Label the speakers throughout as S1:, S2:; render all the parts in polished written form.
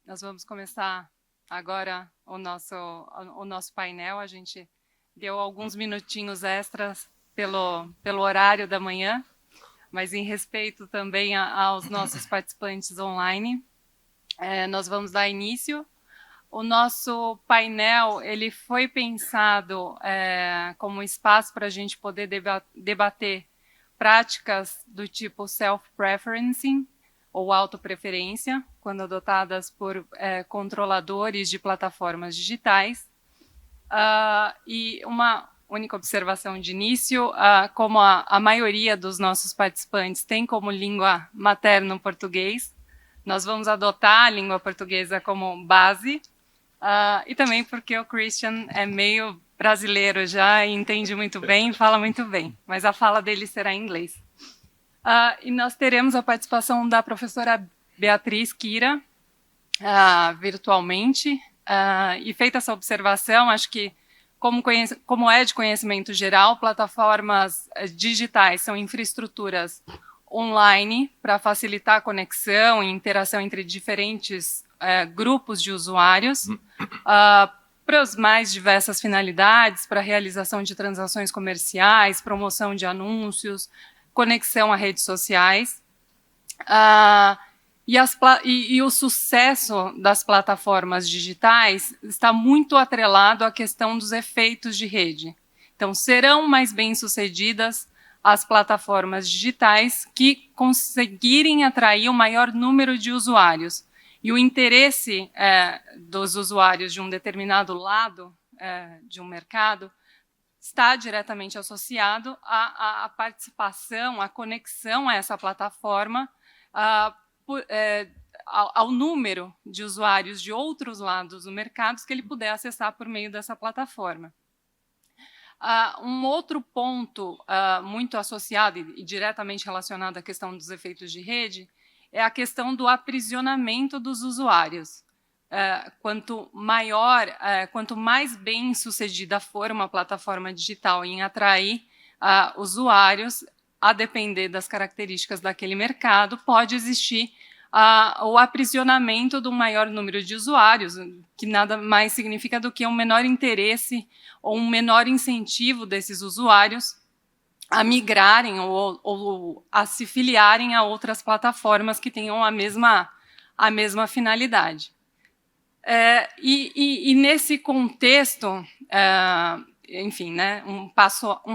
S1: Nós vamos começar agora o nosso painel. A gente deu alguns minutinhos extras pelo horário da manhã, mas em respeito também aos nossos participantes online, nós vamos dar início. O nosso painel ele foi pensado como um espaço para a gente poder debater práticas do tipo self-preferencing, ou autopreferência, quando adotadas por controladores de plataformas digitais. E uma única observação de início, como a maioria dos nossos participantes tem como língua materna o português, nós vamos adotar a língua portuguesa como base, e também porque o Christian é meio brasileiro já e entende muito bem, fala muito bem, mas a fala dele será em inglês. E nós teremos a participação da professora Beatriz Kira, virtualmente. E feita essa observação, acho que, como é de conhecimento geral, plataformas digitais são infraestruturas online para facilitar a conexão e interação entre diferentes grupos de usuários, para as mais diversas finalidades, para a realização de transações comerciais, promoção de anúncios, conexão a redes sociais, e o sucesso das plataformas digitais está muito atrelado à questão dos efeitos de rede. Então, serão mais bem-sucedidas as plataformas digitais que conseguirem atrair o maior número de usuários. E o interesse dos usuários de um determinado lado de um mercado está diretamente associado à participação, à conexão a essa plataforma, ao número de usuários de outros lados do mercado que ele puder acessar por meio dessa plataforma. Um outro ponto muito associado e diretamente relacionado à questão dos efeitos de rede é a questão do aprisionamento dos usuários. Quanto mais bem sucedida for uma plataforma digital em atrair usuários, a depender das características daquele mercado, pode existir o aprisionamento do maior número de usuários, que nada mais significa do que um menor interesse ou um menor incentivo desses usuários a migrarem ou a se filiarem a outras plataformas que tenham a mesma finalidade. E nesse contexto, enfim, né, um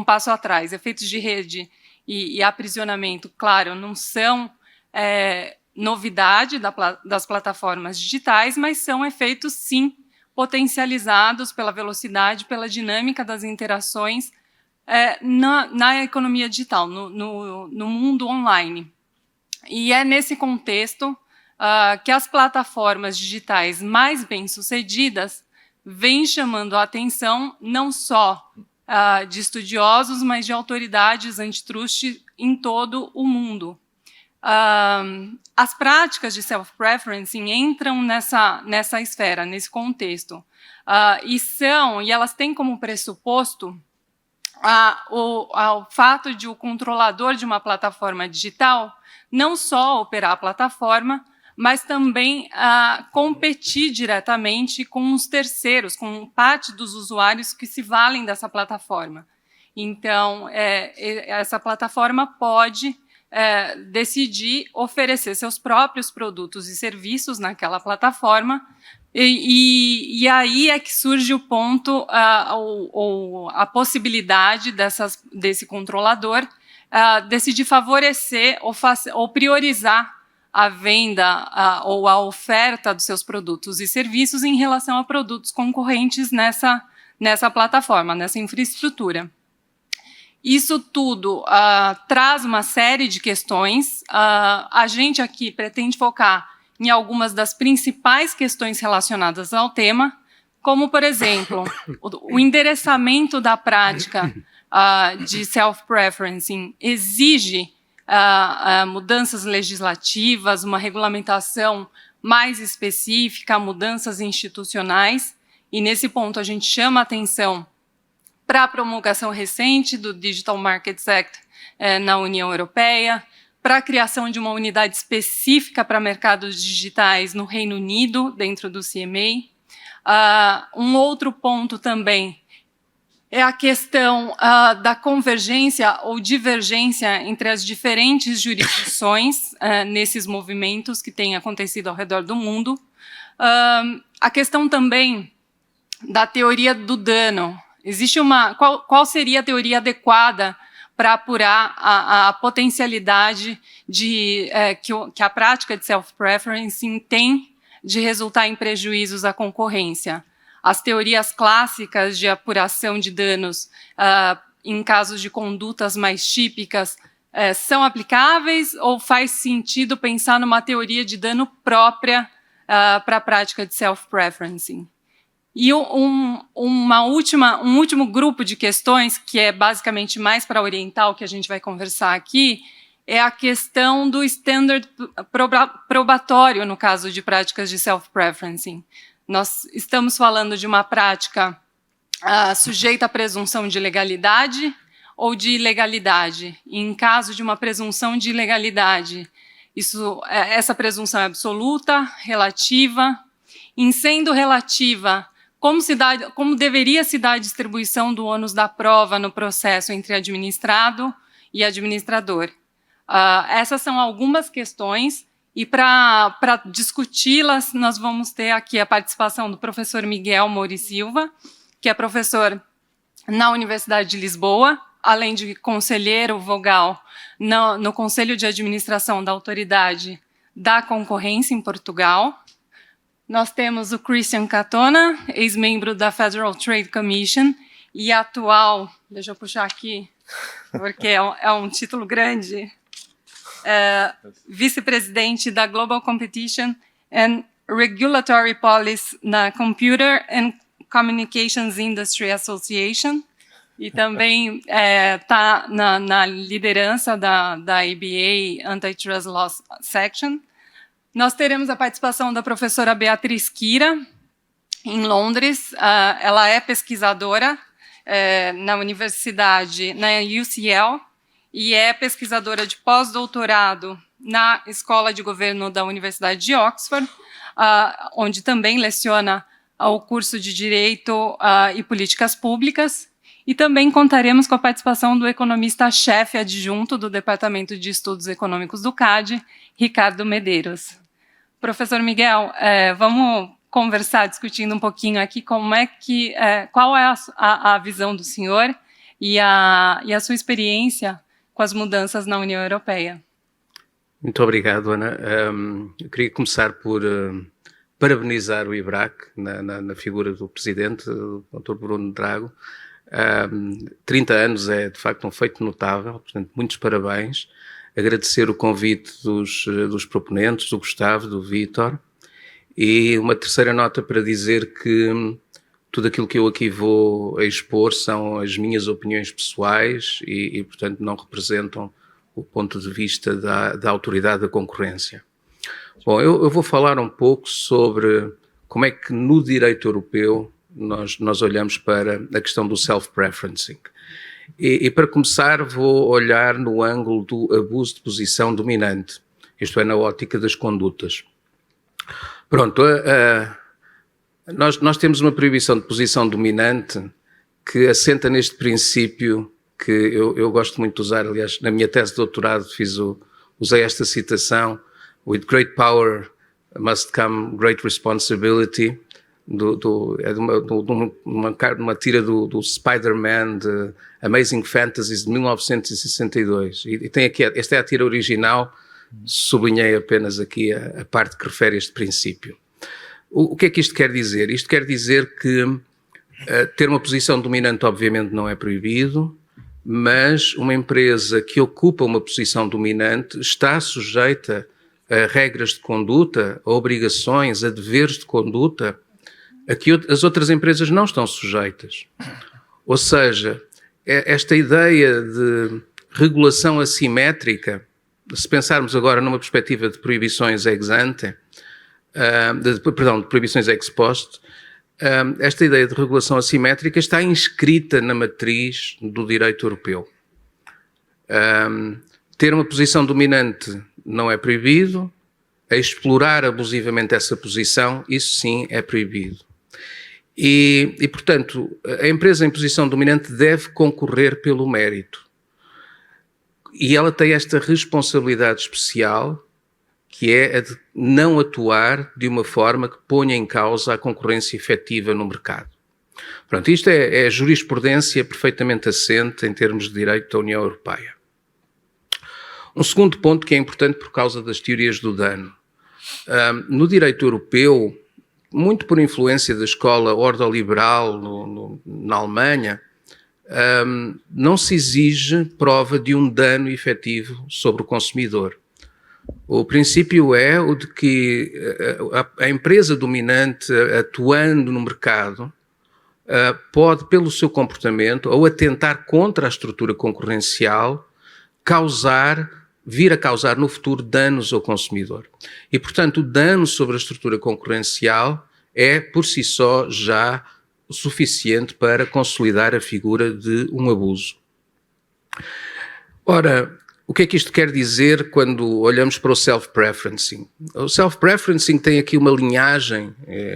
S1: passo atrás, efeitos de rede e aprisionamento, claro, não são novidade das plataformas digitais, mas são efeitos, sim, potencializados pela velocidade, pela dinâmica das interações na economia digital, no mundo online. E é nesse contexto que as plataformas digitais mais bem-sucedidas vêm chamando a atenção não só de estudiosos, mas de autoridades antitrust em todo o mundo. As práticas de self-preferencing entram nessa esfera, nesse contexto, e elas têm como pressuposto o fato de o controlador de uma plataforma digital não só operar a plataforma, mas também competir diretamente com os terceiros, com parte dos usuários que se valem dessa plataforma. Então, essa plataforma pode decidir oferecer seus próprios produtos e serviços naquela plataforma, e aí é que surge o ponto, a possibilidade desse controlador decidir favorecer ou priorizar a venda ou a oferta dos seus produtos e serviços em relação a produtos concorrentes nessa plataforma, nessa infraestrutura. Isso tudo traz uma série de questões. A gente aqui pretende focar em algumas das principais questões relacionadas ao tema, como, por exemplo, o endereçamento da prática de self-preferencing exige mudanças legislativas, uma regulamentação mais específica, mudanças institucionais, e nesse ponto a gente chama a atenção para a promulgação recente do Digital Markets Act na União Europeia, para a criação de uma unidade específica para mercados digitais no Reino Unido, dentro do CMA. Um outro ponto também é a questão da convergência ou divergência entre as diferentes jurisdições nesses movimentos que têm acontecido ao redor do mundo. A questão também da teoria do dano. Existe qual seria a teoria adequada para apurar a potencialidade que a prática de self-preferencing tem de resultar em prejuízos à concorrência? As teorias clássicas de apuração de danos em casos de condutas mais típicas são aplicáveis ou faz sentido pensar numa teoria de dano própria para a prática de self-preferencing? E um último grupo de questões, que é basicamente mais para oriental, que a gente vai conversar aqui, é a questão do standard probatório no caso de práticas de self-preferencing. Nós estamos falando de uma prática sujeita à presunção de legalidade ou de ilegalidade. E em caso de uma presunção de ilegalidade, essa presunção é absoluta, relativa. Em sendo relativa, como deveria se dar a distribuição do ônus da prova no processo entre administrado e administrador? Essas são algumas questões, e para discuti-las, nós vamos ter aqui a participação do professor Miguel Moura Silva, que é professor na Universidade de Lisboa, além de conselheiro vogal no Conselho de Administração da Autoridade da Concorrência em Portugal. Nós temos o Christian Catona, ex-membro da Federal Trade Commission e atual, deixa eu puxar aqui, porque é um título grande, vice-presidente da Global Competition and Regulatory Policy na Computer and Communications Industry Association, e também está na liderança da ABA Antitrust Law Section. Nós teremos a participação da professora Beatriz Kira, em Londres. Ela é pesquisadora na universidade, na UCL, e é pesquisadora de pós-doutorado na Escola de Governo da Universidade de Oxford, onde também leciona o curso de Direito e Políticas Públicas. E também contaremos com a participação do economista-chefe adjunto do Departamento de Estudos Econômicos do CAD, Ricardo Medeiros. Professor Miguel, vamos conversar, discutindo um pouquinho aqui qual é a visão do senhor e a sua experiência com as mudanças na União Europeia.
S2: Muito obrigado, Ana. Eu queria começar por parabenizar o IBRAC na figura do presidente, o Dr. Bruno Drago. 30 anos é, de facto, um feito notável, portanto, muitos parabéns. Agradecer o convite dos proponentes, do Gustavo, do Vítor, e uma terceira nota para dizer que tudo aquilo que eu aqui vou expor são as minhas opiniões pessoais e portanto, não representam o ponto de vista da Autoridade da Concorrência. Bom, eu vou falar um pouco sobre como é que no direito europeu nós olhamos para a questão do self-preferencing. E para começar vou olhar no ângulo do abuso de posição dominante, isto é, na ótica das condutas. Pronto, nós temos uma proibição de posição dominante que assenta neste princípio que eu gosto muito de usar, aliás, na minha tese de doutorado usei esta citação: "With great power must come great responsibility", é de uma tira do Spider-Man, de Amazing Fantasies, de 1962. E tem aqui, esta é a tira original, sublinhei apenas aqui a parte que refere a este princípio. O que é que isto quer dizer? Isto quer dizer que ter uma posição dominante obviamente não é proibido, mas uma empresa que ocupa uma posição dominante está sujeita a regras de conduta, a obrigações, a deveres de conduta a que as outras empresas não estão sujeitas. Ou seja, esta ideia de regulação assimétrica, se pensarmos agora numa perspectiva de proibições ex ante, de proibições ex post, esta ideia de regulação assimétrica está inscrita na matriz do direito europeu. ter uma posição dominante não é proibido, explorar abusivamente essa posição, isso sim é proibido. E, portanto, a empresa em posição dominante deve concorrer pelo mérito. E ela tem esta responsabilidade especial, que é a de não atuar de uma forma que ponha em causa a concorrência efetiva no mercado. Pronto, isto é jurisprudência perfeitamente assente em termos de direito da União Europeia. Um segundo ponto que é importante por causa das teorias do dano. No direito europeu, muito por influência da escola ordoliberal na Alemanha, não se exige prova de um dano efetivo sobre o consumidor. O princípio é o de que a empresa dominante, atuando no mercado, pode, pelo seu comportamento, ou atentar contra a estrutura concorrencial, vir a causar no futuro danos ao consumidor. E, portanto, o dano sobre a estrutura concorrencial é, por si só, já o suficiente para consolidar a figura de um abuso. Ora, o que é que isto quer dizer quando olhamos para o self-preferencing? O self-preferencing tem aqui uma linhagem,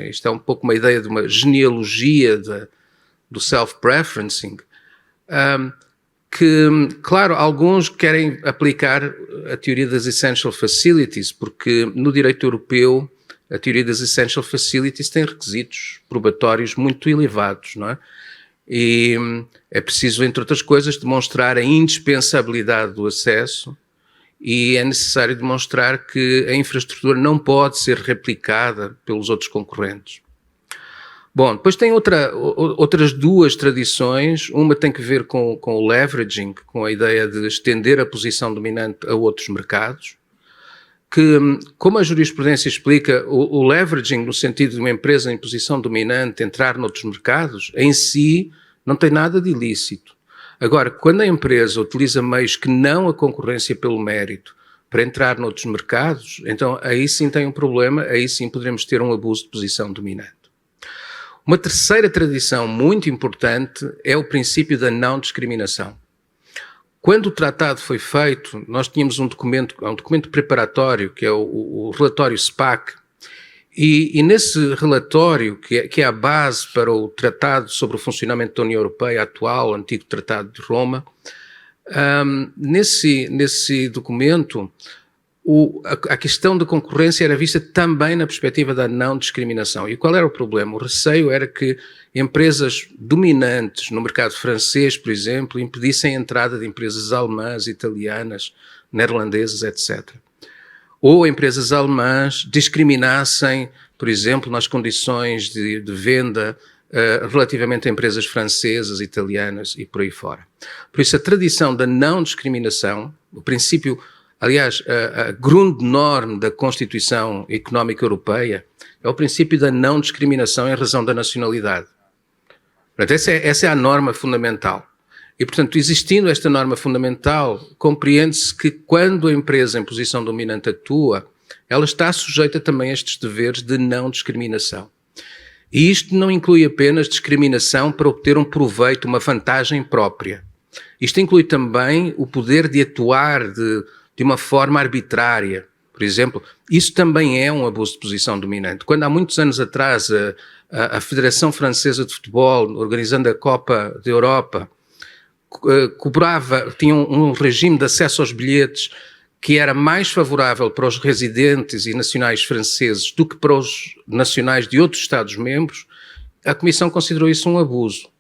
S2: isto é um pouco uma ideia de uma genealogia do self-preferencing, que, claro, alguns querem aplicar a teoria das essential facilities, porque no direito europeu a teoria das essential facilities tem requisitos probatórios muito elevados, não é? E é preciso, entre outras coisas, demonstrar a indispensabilidade do acesso e é necessário demonstrar que a infraestrutura não pode ser replicada pelos outros concorrentes. Bom, depois tem outras duas tradições. Uma tem que ver com o leveraging, com a ideia de estender a posição dominante a outros mercados, que, como a jurisprudência explica, o leveraging, no sentido de uma empresa em posição dominante entrar noutros mercados, em si não tem nada de ilícito. Agora, quando a empresa utiliza meios que não a concorrência pelo mérito para entrar noutros mercados, então aí sim tem um problema, aí sim poderemos ter um abuso de posição dominante. Uma terceira tradição muito importante é o princípio da não discriminação. Quando o tratado foi feito, nós tínhamos um documento preparatório, que é o relatório SPAC, e nesse relatório, que é a base para o Tratado sobre o Funcionamento da União Europeia atual, o antigo Tratado de Roma, nesse documento, a questão da concorrência era vista também na perspectiva da não discriminação. E qual era o problema? O receio era que empresas dominantes no mercado francês, por exemplo, impedissem a entrada de empresas alemãs, italianas, neerlandesas, etc. Ou empresas alemãs discriminassem, por exemplo, nas condições de venda relativamente a empresas francesas, italianas e por aí fora. Por isso, a tradição da não discriminação, o princípio. Aliás, a Grundnorm da Constituição Económica Europeia é o princípio da não discriminação em razão da nacionalidade. Portanto, essa é a norma fundamental. E, portanto, existindo esta norma fundamental, compreende-se que quando a empresa em posição dominante atua, ela está sujeita também a estes deveres de não discriminação. E isto não inclui apenas discriminação para obter um proveito, uma vantagem própria. Isto inclui também o poder de atuar de uma forma arbitrária. Por exemplo, isso também é um abuso de posição dominante. Quando há muitos anos atrás a Federação Francesa de Futebol, organizando a Copa da Europa, tinha um regime de acesso aos bilhetes que era mais favorável para os residentes e nacionais franceses do que para os nacionais de outros Estados-membros, a Comissão considerou isso um abuso.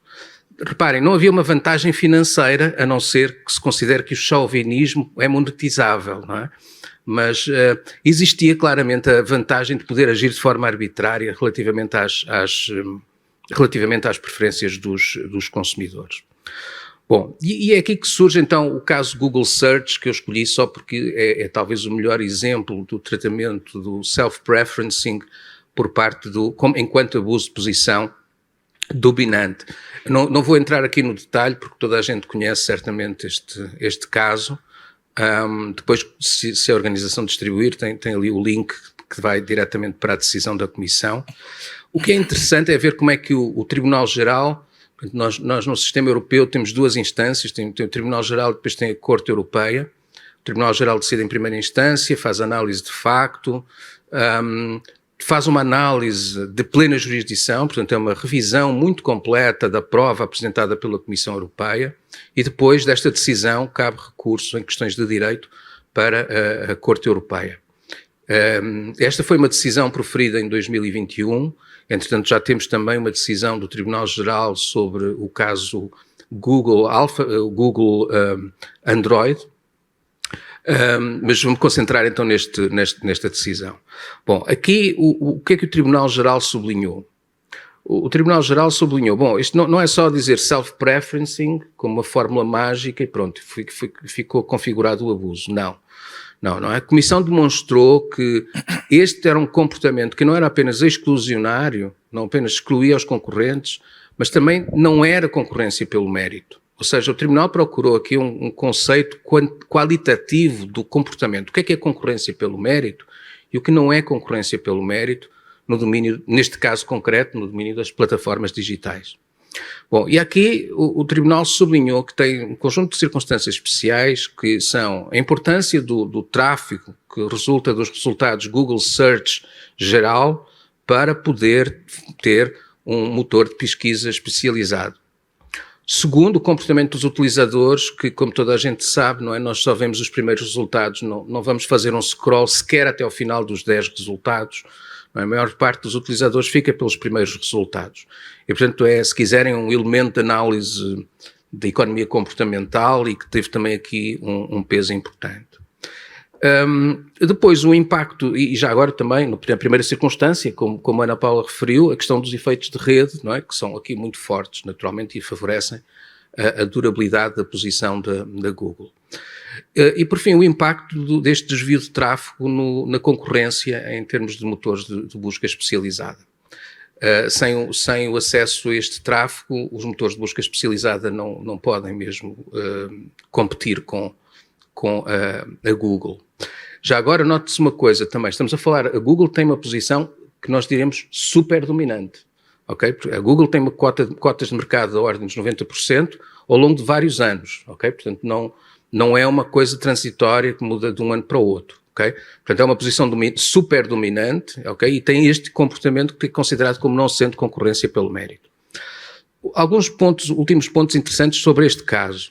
S2: Reparem, não havia uma vantagem financeira, a não ser que se considere que o chauvinismo é monetizável, não é? Mas existia claramente a vantagem de poder agir de forma arbitrária relativamente às preferências dos consumidores. Bom, e é aqui que surge então o caso Google Search, que eu escolhi só porque é talvez o melhor exemplo do tratamento do self-preferencing por parte enquanto abuso de posição dominante. Não vou entrar aqui no detalhe, porque toda a gente conhece certamente este caso. Depois, se a organização distribuir, tem ali o link que vai diretamente para a decisão da Comissão. O que é interessante é ver como é que o Tribunal-Geral, nós no sistema europeu temos duas instâncias, tem o Tribunal-Geral e depois tem a Corte Europeia. o Tribunal Geral decide em primeira instância, faz análise de facto, faz uma análise de plena jurisdição, portanto é uma revisão muito completa da prova apresentada pela Comissão Europeia, e depois desta decisão cabe recurso em questões de direito para a Corte Europeia. Esta foi uma decisão proferida em 2021, entretanto já temos também uma decisão do Tribunal Geral sobre o caso Google Android, mas vou-me concentrar então nesta decisão. Bom, aqui o que é que o Tribunal Geral sublinhou? O Tribunal Geral sublinhou, bom, isto não é só dizer self-preferencing como uma fórmula mágica e pronto, ficou configurado o abuso. Não. A Comissão demonstrou que este era um comportamento que não era apenas exclusionário, não apenas excluía os concorrentes, mas também não era concorrência pelo mérito. Ou seja, o Tribunal procurou aqui um conceito qualitativo do comportamento. O que é concorrência pelo mérito e o que não é concorrência pelo mérito no domínio, neste caso concreto, no domínio das plataformas digitais. Bom, e aqui o Tribunal sublinhou que tem um conjunto de circunstâncias especiais que são a importância do tráfego que resulta dos resultados Google Search geral para poder ter um motor de pesquisa especializado. Segundo, o comportamento dos utilizadores, que como toda a gente sabe, não é? Nós só vemos os primeiros resultados, não vamos fazer um scroll sequer até ao final dos 10 resultados. Não é? A maior parte dos utilizadores fica pelos primeiros resultados. E, portanto, se quiserem, um elemento de análise da economia comportamental e que teve também aqui um peso importante. Depois, o impacto, e já agora também, na primeira circunstância, como a Ana Paula referiu, a questão dos efeitos de rede, não é? Que são aqui muito fortes, naturalmente, e favorecem a durabilidade da posição da Google. E, por fim, o impacto deste desvio de tráfego na concorrência em termos de motores de busca especializada. Sem o acesso a este tráfego, os motores de busca especializada não podem mesmo competir com a Google. Já agora, note-se uma coisa também, estamos a falar, a Google tem uma posição que nós diremos super dominante, ok? A Google tem cotas de mercado da ordem dos 90% ao longo de vários anos, ok? Portanto, não é uma coisa transitória que muda de um ano para o outro, ok? Portanto, é uma posição super dominante, ok? E tem este comportamento que é considerado como não sendo concorrência pelo mérito. Alguns últimos pontos interessantes sobre este caso.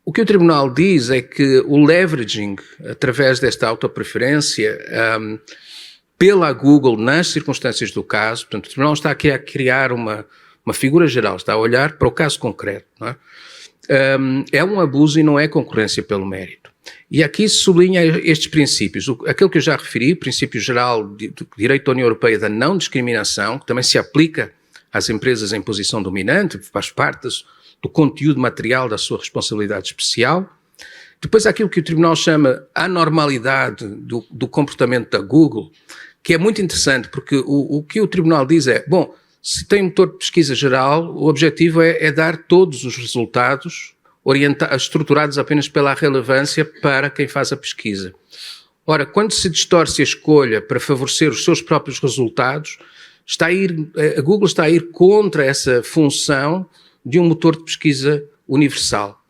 S2: O que o Tribunal diz é que o leveraging, através desta autopreferência, pela Google nas circunstâncias do caso, portanto, o Tribunal está aqui a criar uma figura geral, está a olhar para o caso concreto, não é? É um abuso e não é concorrência pelo mérito. E aqui se sublinha estes princípios. Aquele que eu já referi, o princípio geral do direito da União Europeia da não discriminação, que também se aplica às empresas em posição dominante, faz parte do conteúdo material da sua responsabilidade especial. Depois há aquilo que o Tribunal chama a normalidade do comportamento da Google, que é muito interessante, porque o que o Tribunal diz é, bom, se tem um motor de pesquisa geral, o objetivo é dar todos os resultados estruturados apenas pela relevância para quem faz a pesquisa. Ora, quando se distorce a escolha para favorecer os seus próprios resultados, a Google está a ir contra essa função de um motor de pesquisa universal.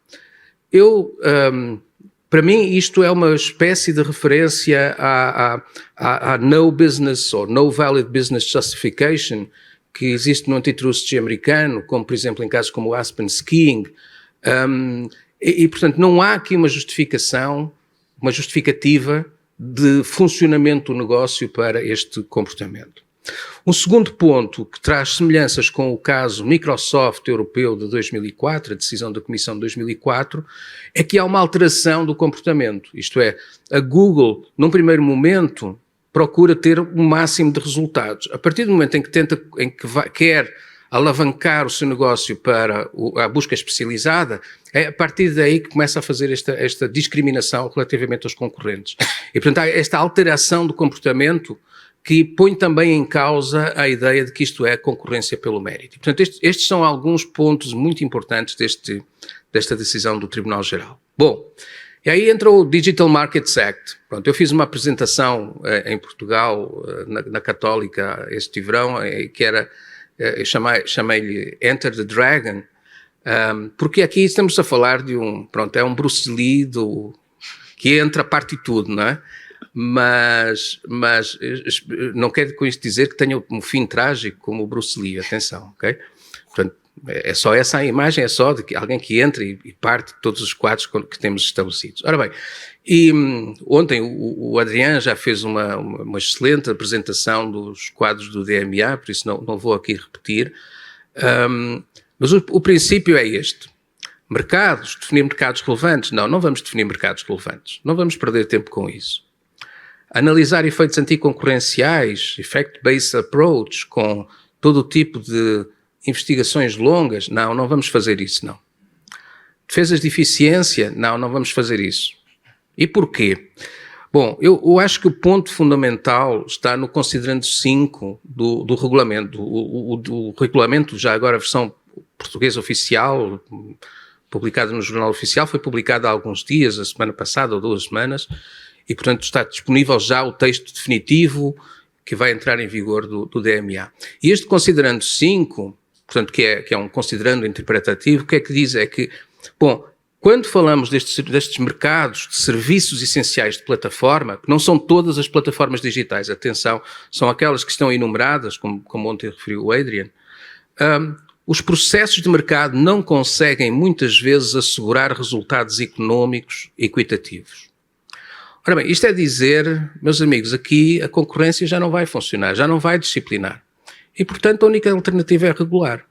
S2: Para mim, isto é uma espécie de referência à no business ou no valid business justification que existe no antitrust americano, como, por exemplo, em casos como o Aspen Skiing. Portanto, não há aqui uma justificativa de funcionamento do negócio para este comportamento. Um segundo ponto que traz semelhanças com o caso Microsoft europeu de 2004, a decisão da Comissão de 2004, é que há uma alteração do comportamento. Isto é, a Google, num primeiro momento, procura ter o máximo de resultados. A partir do momento em que quer alavancar o seu negócio para a busca especializada, é a partir daí que começa a fazer esta discriminação relativamente aos concorrentes. E, portanto, há esta alteração do comportamento que põe também em causa a ideia de que isto é concorrência pelo mérito. E, portanto, estes são alguns pontos muito importantes desta decisão do Tribunal Geral. Bom, e aí entra o Digital Markets Act. Pronto, eu fiz uma apresentação em Portugal, na Católica, este verão, que era, chamei-lhe Enter the Dragon, Porque aqui estamos a falar de é um Bruce Lee que entra, parte e tudo, não é? Mas não quero com isto dizer que tenha um fim trágico como o Bruce Lee, atenção, ok? Portanto, é só essa a imagem, é só de alguém que entra e parte de todos os quadros que temos estabelecidos. Ora bem, e ontem o Adrián já fez uma excelente apresentação dos quadros do DMA, por isso não vou aqui repetir, mas o princípio é este. Mercados, definir mercados relevantes? Não vamos definir mercados relevantes, não vamos perder tempo com isso. Analisar efeitos anticoncorrenciais, effect-based approach, com todo o tipo de investigações longas? Não vamos fazer isso, não. Defesas de eficiência? Não vamos fazer isso. E porquê? Bom, eu acho que o ponto fundamental está no considerando 5 do regulamento. O regulamento, já agora a versão portuguesa oficial, publicada no Jornal Oficial, foi publicada há alguns dias, a semana passada ou 2 semanas, e portanto está disponível já o texto definitivo que vai entrar em vigor do DMA. E este considerando 5, portanto, que é um considerando interpretativo, o que é que diz? É que, bom, quando falamos destes mercados de serviços essenciais de plataforma, que não são todas as plataformas digitais, atenção, são aquelas que estão enumeradas, como ontem referiu o Adrián, os processos de mercado não conseguem muitas vezes assegurar resultados económicos equitativos. Ora bem, isto é dizer, meus amigos, aqui a concorrência já não vai funcionar, já não vai disciplinar. E, portanto, a única alternativa é regular.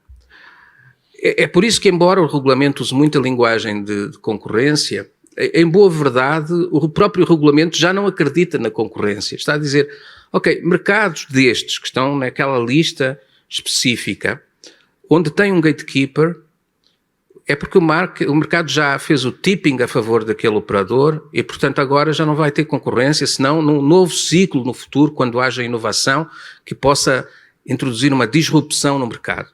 S2: É por isso que, embora o regulamento use muita linguagem de concorrência, em boa verdade, o próprio regulamento já não acredita na concorrência. Está a dizer, ok, mercados destes que estão naquela lista específica, onde tem um gatekeeper, é porque o mercado já fez o tipping a favor daquele operador e, portanto, agora já não vai ter concorrência, senão num novo ciclo no futuro, quando haja inovação, que possa introduzir uma disrupção no mercado.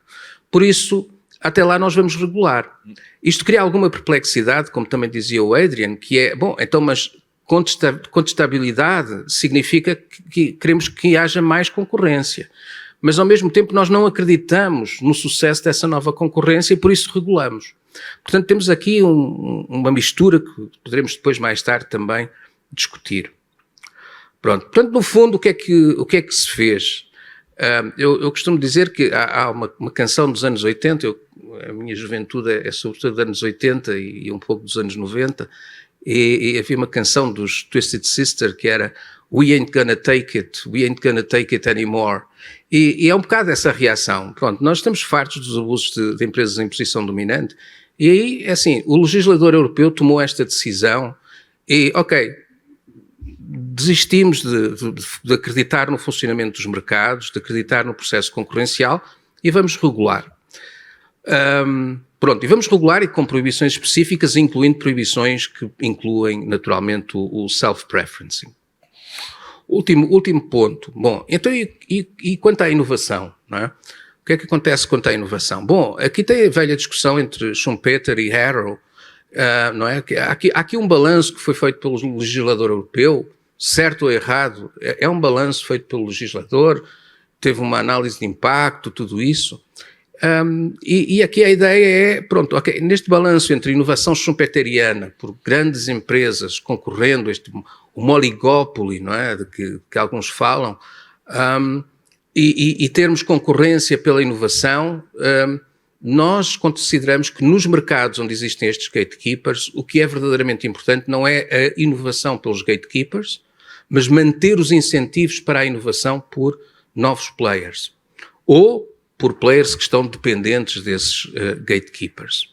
S2: Por isso, até lá nós vamos regular. Isto cria alguma perplexidade, como também dizia o Adrián, que é, bom, então, mas contestabilidade significa que queremos que haja mais concorrência. Mas, ao mesmo tempo, nós não acreditamos no sucesso dessa nova concorrência e, por isso, regulamos. Portanto, temos aqui uma mistura que poderemos depois, mais tarde, também discutir. Pronto. Portanto, no fundo, o que é que se fez? Eu costumo dizer que há uma canção dos anos 80, a minha juventude é sobretudo dos anos 80 e um pouco dos anos 90, e havia uma canção dos Twisted Sister que era We ain't gonna take it anymore. E é um bocado essa reação. Pronto, nós estamos fartos dos abusos de empresas em posição dominante, e aí, é assim, o legislador europeu tomou esta decisão e, ok, desistimos de acreditar no funcionamento dos mercados, de acreditar no processo concorrencial e vamos regular. Pronto, e vamos regular e com proibições específicas, incluindo proibições que incluem, naturalmente, o self-preferencing. Último ponto. Bom, então e quanto à inovação, não é? O que é que acontece quanto à inovação? Bom, aqui tem a velha discussão entre Schumpeter e Harrow, não é? Há aqui um balanço que foi feito pelo legislador europeu, certo ou errado, é um balanço feito pelo legislador, teve uma análise de impacto, tudo isso. E aqui a ideia é, pronto, okay, neste balanço entre inovação schumpeteriana por grandes empresas concorrendo, uma oligópole, não é, de que alguns falam, e termos concorrência pela inovação, nós consideramos que nos mercados onde existem estes gatekeepers, o que é verdadeiramente importante não é a inovação pelos gatekeepers, mas manter os incentivos para a inovação por novos players, ou por players que estão dependentes desses gatekeepers.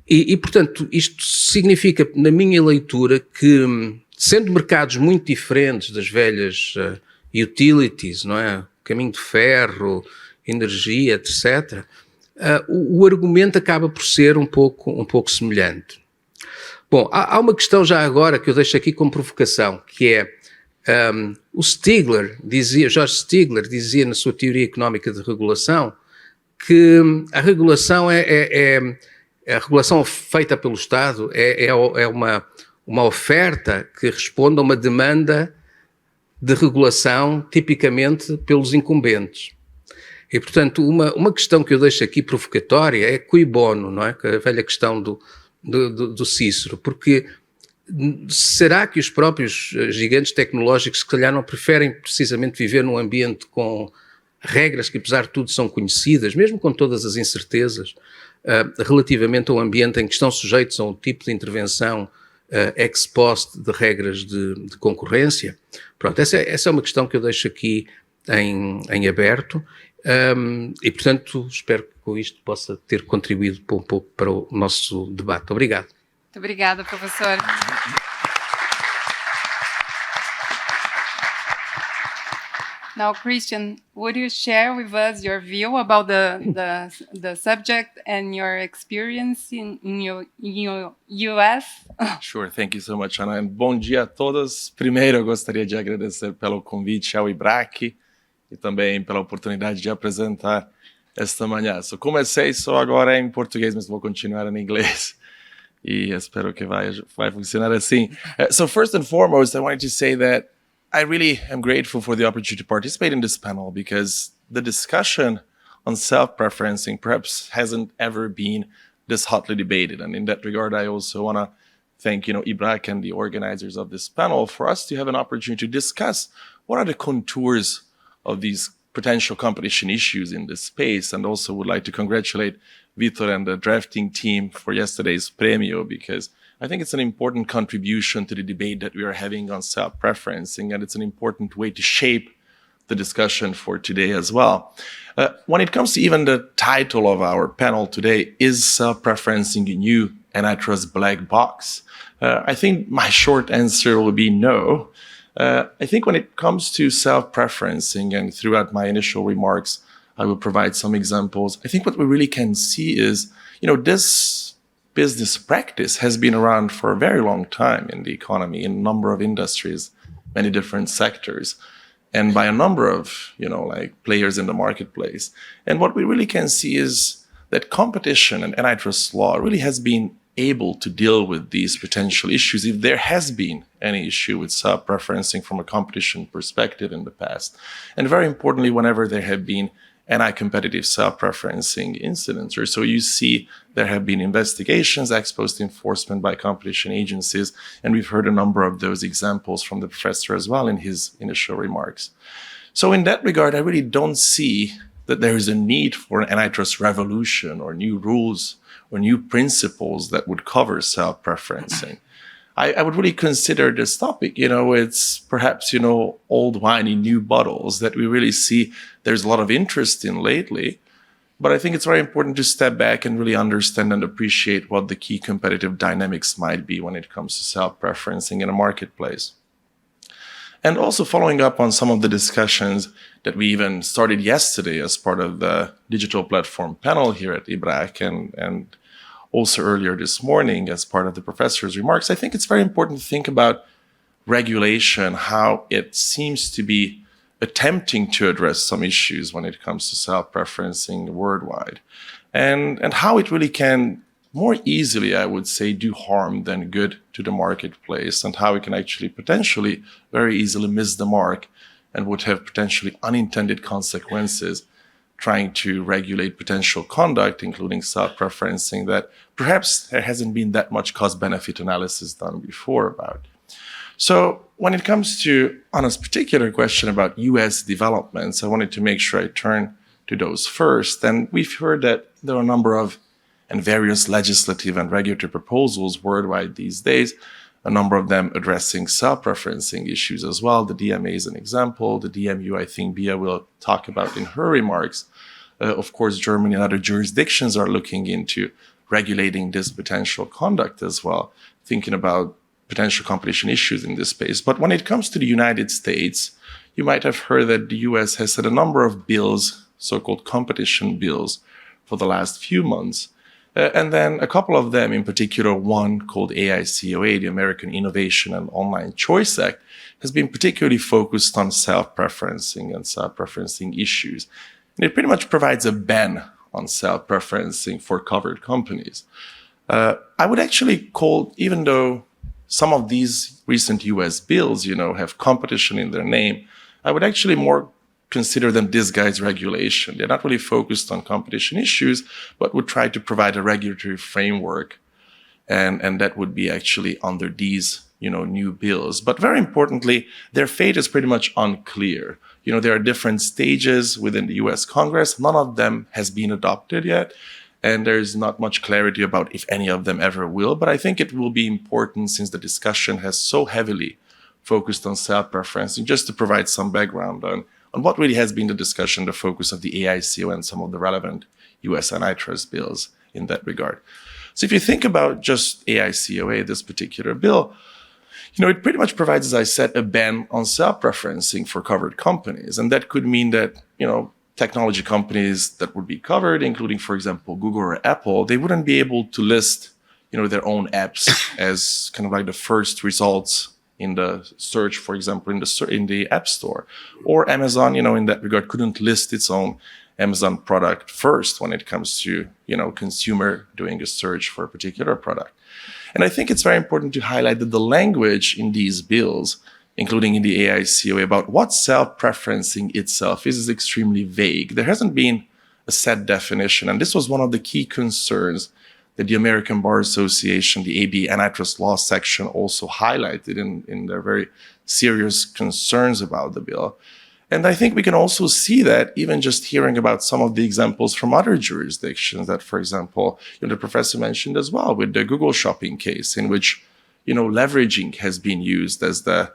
S2: E, portanto, isto significa, na minha leitura, que, sendo mercados muito diferentes das velhas utilities, não é? Caminho de ferro, energia, etc., o argumento acaba por ser um pouco semelhante. Bom, há uma questão já agora que eu deixo aqui como provocação, que é o George Stigler dizia na sua teoria económica de regulação que a regulação a regulação feita pelo Estado é uma oferta que responde a uma demanda de regulação tipicamente pelos incumbentes. E, portanto, uma questão que eu deixo aqui provocatória é cui bono, não é? A velha questão do Cícero, porque será que os próprios gigantes tecnológicos, se calhar, não preferem precisamente viver num ambiente com regras que, apesar de tudo, são conhecidas, mesmo com todas as incertezas, relativamente ao ambiente em que estão sujeitos a um tipo de intervenção ex post de regras de concorrência? Pronto, essa é uma questão que eu deixo aqui em aberto e, portanto, espero que com isto possa ter contribuído um pouco para o nosso debate. Obrigado.
S1: Muito obrigada, professor. Now, Christian, would you share with us your view about the subject and your experience in US?
S3: Sure, thank you so much, Ana. Bom dia a todos. Primeiro, eu gostaria de agradecer pelo convite ao IBRAC e também pela oportunidade de apresentar esta manhã. Comecei só agora em português, mas vou continuar em inglês. E espero que vai funcionar assim. So first and foremost, I wanted to say that I really am grateful for the opportunity to participate in this panel because the discussion on self-preferencing perhaps hasn't ever been this hotly debated. And in that regard, I also want to thank, IBRAC and the organizers of this panel for us to have an opportunity to discuss what are the contours of these potential competition issues in this space. And also would like to congratulate Vitor and the drafting team for yesterday's premio, because I think it's an important contribution to the debate that we are having on self-preferencing, and it's an important way to shape the discussion for today as well. When it comes to even the title of our panel today, is self-preferencing a new antitrust black box? I think my short answer will be no. I think when it comes to self-preferencing, and throughout my initial remarks, I will provide some examples. I think what we really can see is, this business practice has been around for a very long time in the economy, in a number of industries, many different sectors, and by a number of, players in the marketplace. And what we really can see is that competition and antitrust law really has been able to deal with these potential issues if there has been any issue with self-preferencing from a competition perspective in the past. And very importantly, whenever there have been anti-competitive self-preferencing incidents, or so you see there have been investigations, ex post enforcement by competition agencies, and we've heard a number of those examples from the professor as well in his initial remarks. So in that regard, I really don't see that there is a need for an antitrust revolution or new rules or new principles that would cover self-preferencing. I would really consider this topic, it's perhaps, old wine in new bottles that we really see there's a lot of interest in lately. But I think it's very important to step back and really understand and appreciate what the key competitive dynamics might be when it comes to self-preferencing in a marketplace. And also following up on some of the discussions that we even started yesterday as part of the digital platform panel here at IBRAC and also earlier this morning as part of the professor's remarks, I think it's very important to think about regulation, how it seems to be attempting to address some issues when it comes to self-preferencing worldwide, and how it really can more easily, I would say, do harm than good to the marketplace, and how it can actually potentially very easily miss the mark and would have potentially unintended consequences trying to regulate potential conduct, including self-preferencing, that perhaps there hasn't been that much cost-benefit analysis done before about. So when it comes to Anna's particular question about US developments, I wanted to make sure I turn to those first. And we've heard that there are a number of and various legislative and regulatory proposals worldwide these days, a number of them addressing self-preferencing issues as well. The DMA is an example. The DMU, I think Bia will talk about in her remarks. Of course, Germany and other jurisdictions are looking into regulating this potential conduct as well, thinking about potential competition issues in this space. But when it comes to the United States, you might have heard that the US has had a number of bills, so-called competition bills, for the last few months. And then a couple of them, in particular, one called AICOA, the American Innovation and Online Choice Act, has been particularly focused on self-preferencing and self-preferencing issues. And it pretty much provides a ban on self-preferencing for covered companies. I would actually call, even though some of these recent US bills, have competition in their name, I would actually more consider them disguised regulation. They're not really focused on competition issues, but would try to provide a regulatory framework. And that would be actually under these, new bills. But very importantly, their fate is pretty much unclear. There are different stages within the US Congress. None of them has been adopted yet. And there's not much clarity about if any of them ever will. But I think it will be important, since the discussion has so heavily focused on self-preferencing, just to provide some background on what really has been the discussion, the focus of the AICO and some of the relevant US antitrust bills in that regard. So if you think about just AICOA, this particular bill, it pretty much provides, as I said, a ban on self-preferencing for covered companies. And that could mean that, technology companies that would be covered, including, for example, Google or Apple, they wouldn't be able to list, their own apps as kind of like the first results in the search, for example, in the App Store. Or Amazon, in that regard, couldn't list its own Amazon product first when it comes to, consumer doing a search for a particular product. And I think it's very important to highlight that the language in these bills, including in the AICOA, about what self-preferencing itself is extremely vague. There hasn't been a set definition, and this was one of the key concerns that the American Bar Association, the AB Antitrust Law section, also highlighted in their very serious concerns about the bill. And I think we can also see that even just hearing about some of the examples from other jurisdictions that, for example, the professor mentioned as well with the Google shopping case, in which, leveraging has been used as the,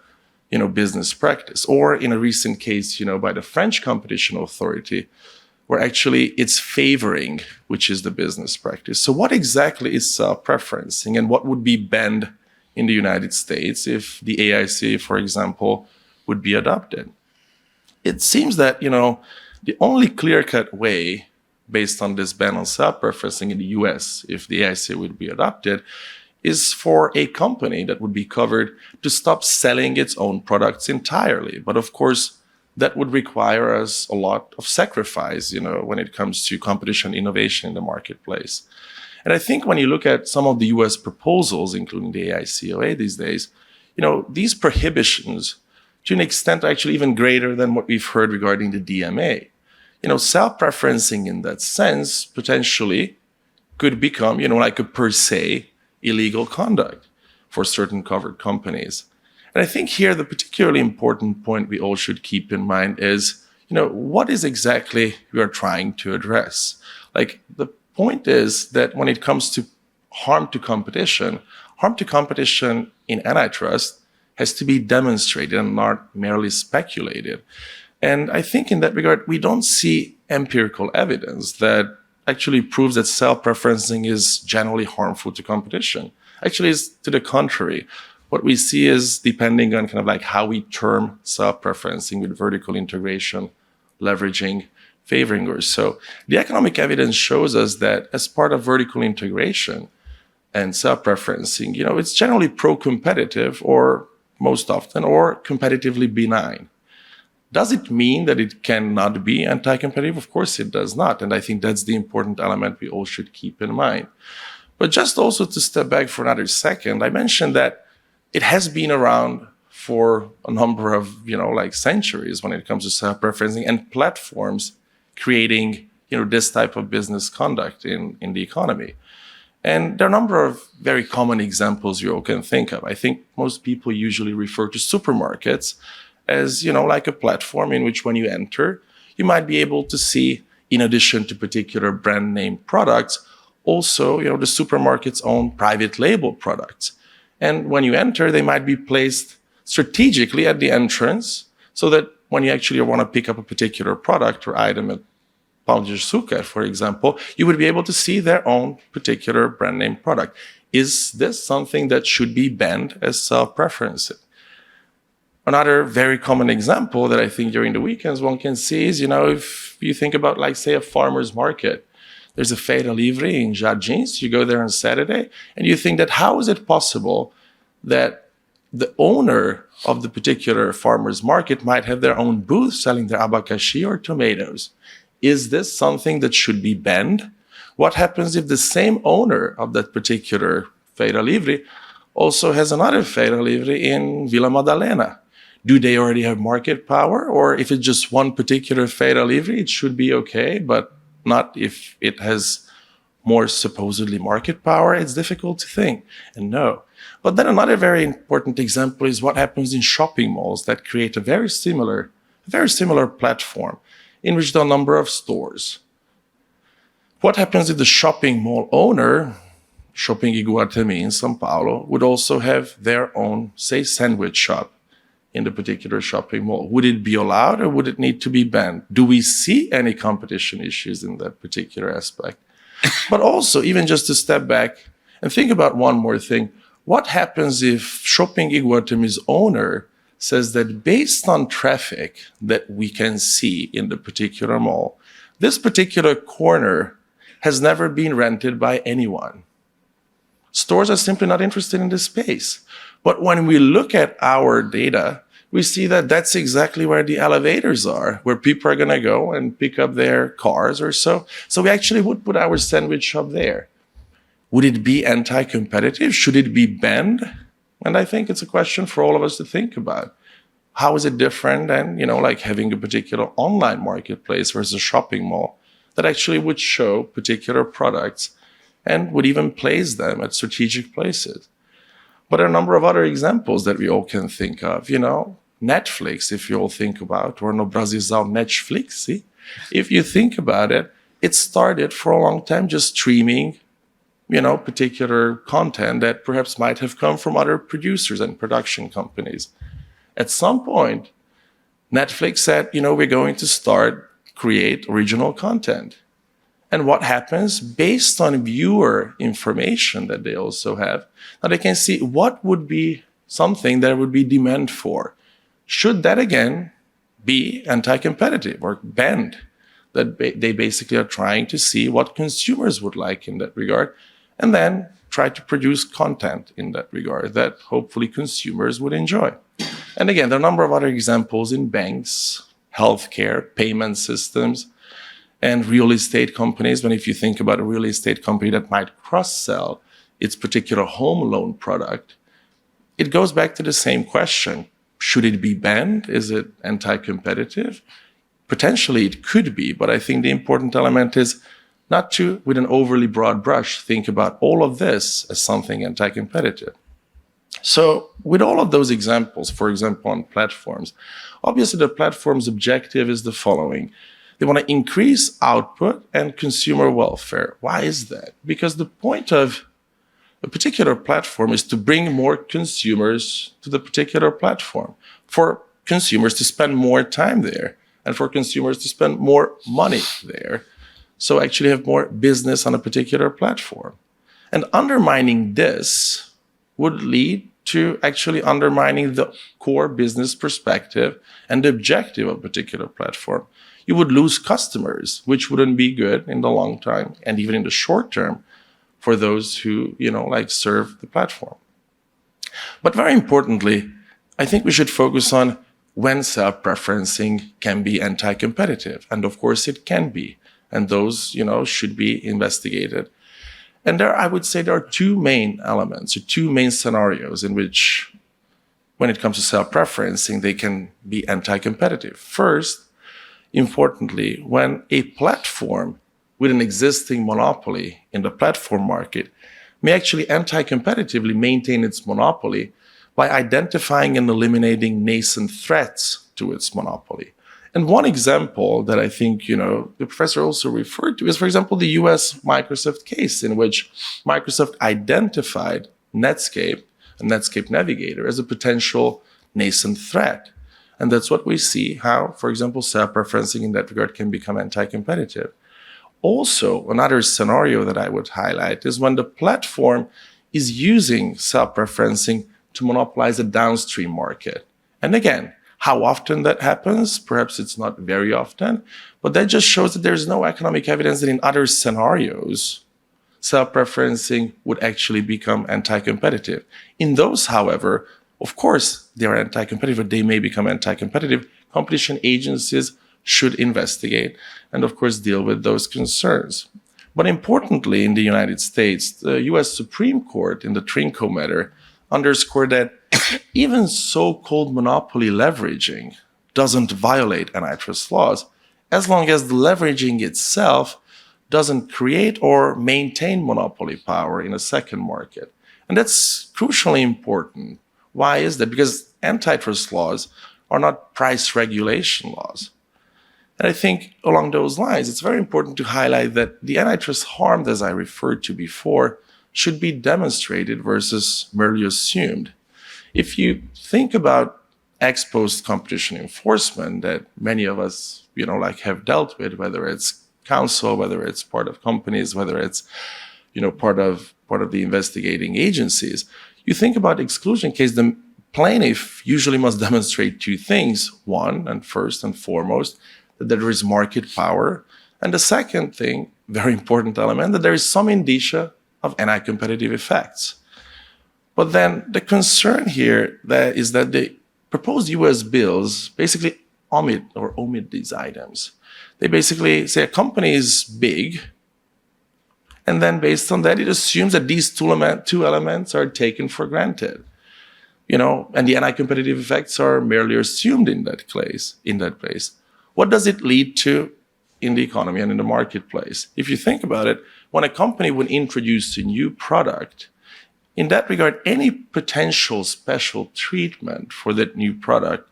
S3: business practice, or in a recent case, by the French Competition Authority, where actually it's favoring, which is the business practice. So what exactly is self-preferencing, and what would be banned in the United States if the AICA, for example, would be adopted? It seems that, the only clear-cut way, based on this ban on self-preferencing in the US, if the AICA would be adopted, is for a company that would be covered to stop selling its own products entirely. But of course, that would require us a lot of sacrifice, when it comes to competition innovation in the marketplace. And I think when you look at some of the US proposals, including the AICOA these days, these prohibitions, to an extent, are actually even greater than what we've heard regarding the DMA. Self-preferencing in that sense potentially could become, like a per se illegal conduct for certain covered companies. And I think here the particularly important point we all should keep in mind is, what is exactly we are trying to address? Like, the point is that when it comes to harm to competition in antitrust has to be demonstrated and not merely speculated. And I think in that regard, we don't see empirical evidence that actually proves that self-preferencing is generally harmful to competition. Actually, it's to the contrary. What we see is, depending on kind of like how we term self-preferencing with vertical integration, leveraging, favoring or so, the economic evidence shows us that as part of vertical integration and self-preferencing, it's generally pro-competitive, or most often, or competitively benign. Does it mean that it cannot be anti-competitive? Of course it does not. And I think that's the important element we all should keep in mind. But just also to step back for another second, I mentioned that it has been around for a number of, centuries when it comes to self-preferencing and platforms creating, this type of business conduct in the economy. And there are a number of very common examples you all can think of. I think most people usually refer to supermarkets as, like a platform in which when you enter, you might be able to see, in addition to particular brand name products, also, the supermarket's own private label products. And when you enter, they might be placed strategically at the entrance so that when you actually want to pick up a particular product or item at Pão de Açúcar, for example, you would be able to see their own particular brand name product. Is this something that should be banned as self-preferencing? Another very common example that I think during the weekends one can see is, if you think about, like, say, a farmer's market. There's a Feira Livre in Jardins. You go there on Saturday, and you think that how is it possible that the owner of the particular farmer's market might have their own booth selling their abacaxi or tomatoes? Is this something that should be banned? What happens if the same owner of that particular Feira Livre also has another Feira Livre in Vila Madalena? do they already have market power? Or if it's just one particular feira livre, it should be okay, but not if it has more supposedly market power. It's difficult to think and know. But then another very important example is what happens in shopping malls that create a very similar platform in which there are a number of stores. What happens if the shopping mall owner, Shopping Iguatemi in São Paulo, would also have their own, say, sandwich shop in the particular shopping mall? Would it be allowed or would it need to be banned? Do we see any competition issues in that particular aspect? But also, even just to step back and think about one more thing. What happens if Shopping Iguatemi's owner says that based on traffic that we can see in the particular mall, this particular corner has never been rented by anyone? Stores are simply not interested in this space. But when we look at our data, we see that that's exactly where the elevators are, where people are going to go and pick up their cars or so. So we actually would put our sandwich shop there. Would it be anti-competitive? Should it be banned? And I think it's a question for all of us to think about. How is it different than, like having a particular online marketplace versus a shopping mall that actually would show particular products and would even place them at strategic places? But there are a number of other examples that we all can think of. Netflix, if you all think about, or no Brasilzão Netflix, see? If you think about it, it started for a long time just streaming, particular content that perhaps might have come from other producers and production companies. At some point, Netflix said, we're going to create original content. And what happens based on viewer information that they also have, now they can see what would be something there would be demand for. Should that again be anti-competitive or banned? That they basically are trying to see what consumers would like in that regard, and then try to produce content in that regard that hopefully consumers would enjoy. And again, there are a number of other examples in banks, healthcare, payment systems, and real estate companies. But if you think about a real estate company that might cross-sell its particular home loan product, it goes back to the same question. Should it be banned? Is it anti-competitive? Potentially it could be, but I think the important element is not to, with an overly broad brush, think about all of this as something anti-competitive. So with all of those examples, for example, on platforms, obviously the platform's objective is the following. They want to increase output and consumer welfare. Why is that? Because the point of a particular platform is to bring more consumers to the particular platform, for consumers to spend more time there, and for consumers to spend more money there. So actually have more business on a particular platform. And undermining this would lead to actually undermining the core business perspective and the objective of a particular platform. You would lose customers, which wouldn't be good in the long term and even in the short term for those who, serve the platform. But very importantly, I think we should focus on when self-preferencing can be anti-competitive. And of course it can be. And those, should be investigated. And I would say there are two main elements, or two main scenarios in which, when it comes to self-preferencing, they can be anti-competitive. First, importantly, when a platform with an existing monopoly in the platform market may actually anti-competitively maintain its monopoly by identifying and eliminating nascent threats to its monopoly. And one example that I think, the professor also referred to is, for example, the US Microsoft case, in which Microsoft identified Netscape, a Netscape Navigator, as a potential nascent threat. And that's what we see how, for example, self-preferencing in that regard can become anti-competitive. Also, another scenario that I would highlight is when the platform is using self-preferencing to monopolize a downstream market. And again, how often that happens, perhaps it's not very often, but that just shows that there's no economic evidence that in other scenarios, self-preferencing would actually become anti-competitive. In those, however, of course, they are anti-competitive, they may become anti-competitive. Competition agencies should investigate and, of course, deal with those concerns. But importantly, in the United States, the US Supreme Court in the Trinco matter underscore that even so-called monopoly leveraging doesn't violate antitrust laws as long as the leveraging itself doesn't create or maintain monopoly power in a second market. And that's crucially important. Why is that? Because antitrust laws are not price regulation laws. And I think along those lines, it's very important to highlight that the antitrust harm, as I referred to before, should be demonstrated versus merely assumed. If you think about ex post competition enforcement that many of us, have dealt with, whether it's counsel, whether it's part of companies, whether it's, part of the investigating agencies, you think about exclusion case, the plaintiff usually must demonstrate two things. One, and first and foremost, that there is market power. And the second thing, very important element, that there is some indicia of anti-competitive effects. But then the concern here is that the proposed US bills basically omit these items. They basically say a company is big, and then based on that, it assumes that these two elements are taken for granted. And the anti-competitive effects are merely assumed in that place. What does it lead to in the economy and in the marketplace? If you think about it, when a company would introduce a new product, in that regard, any potential special treatment for that new product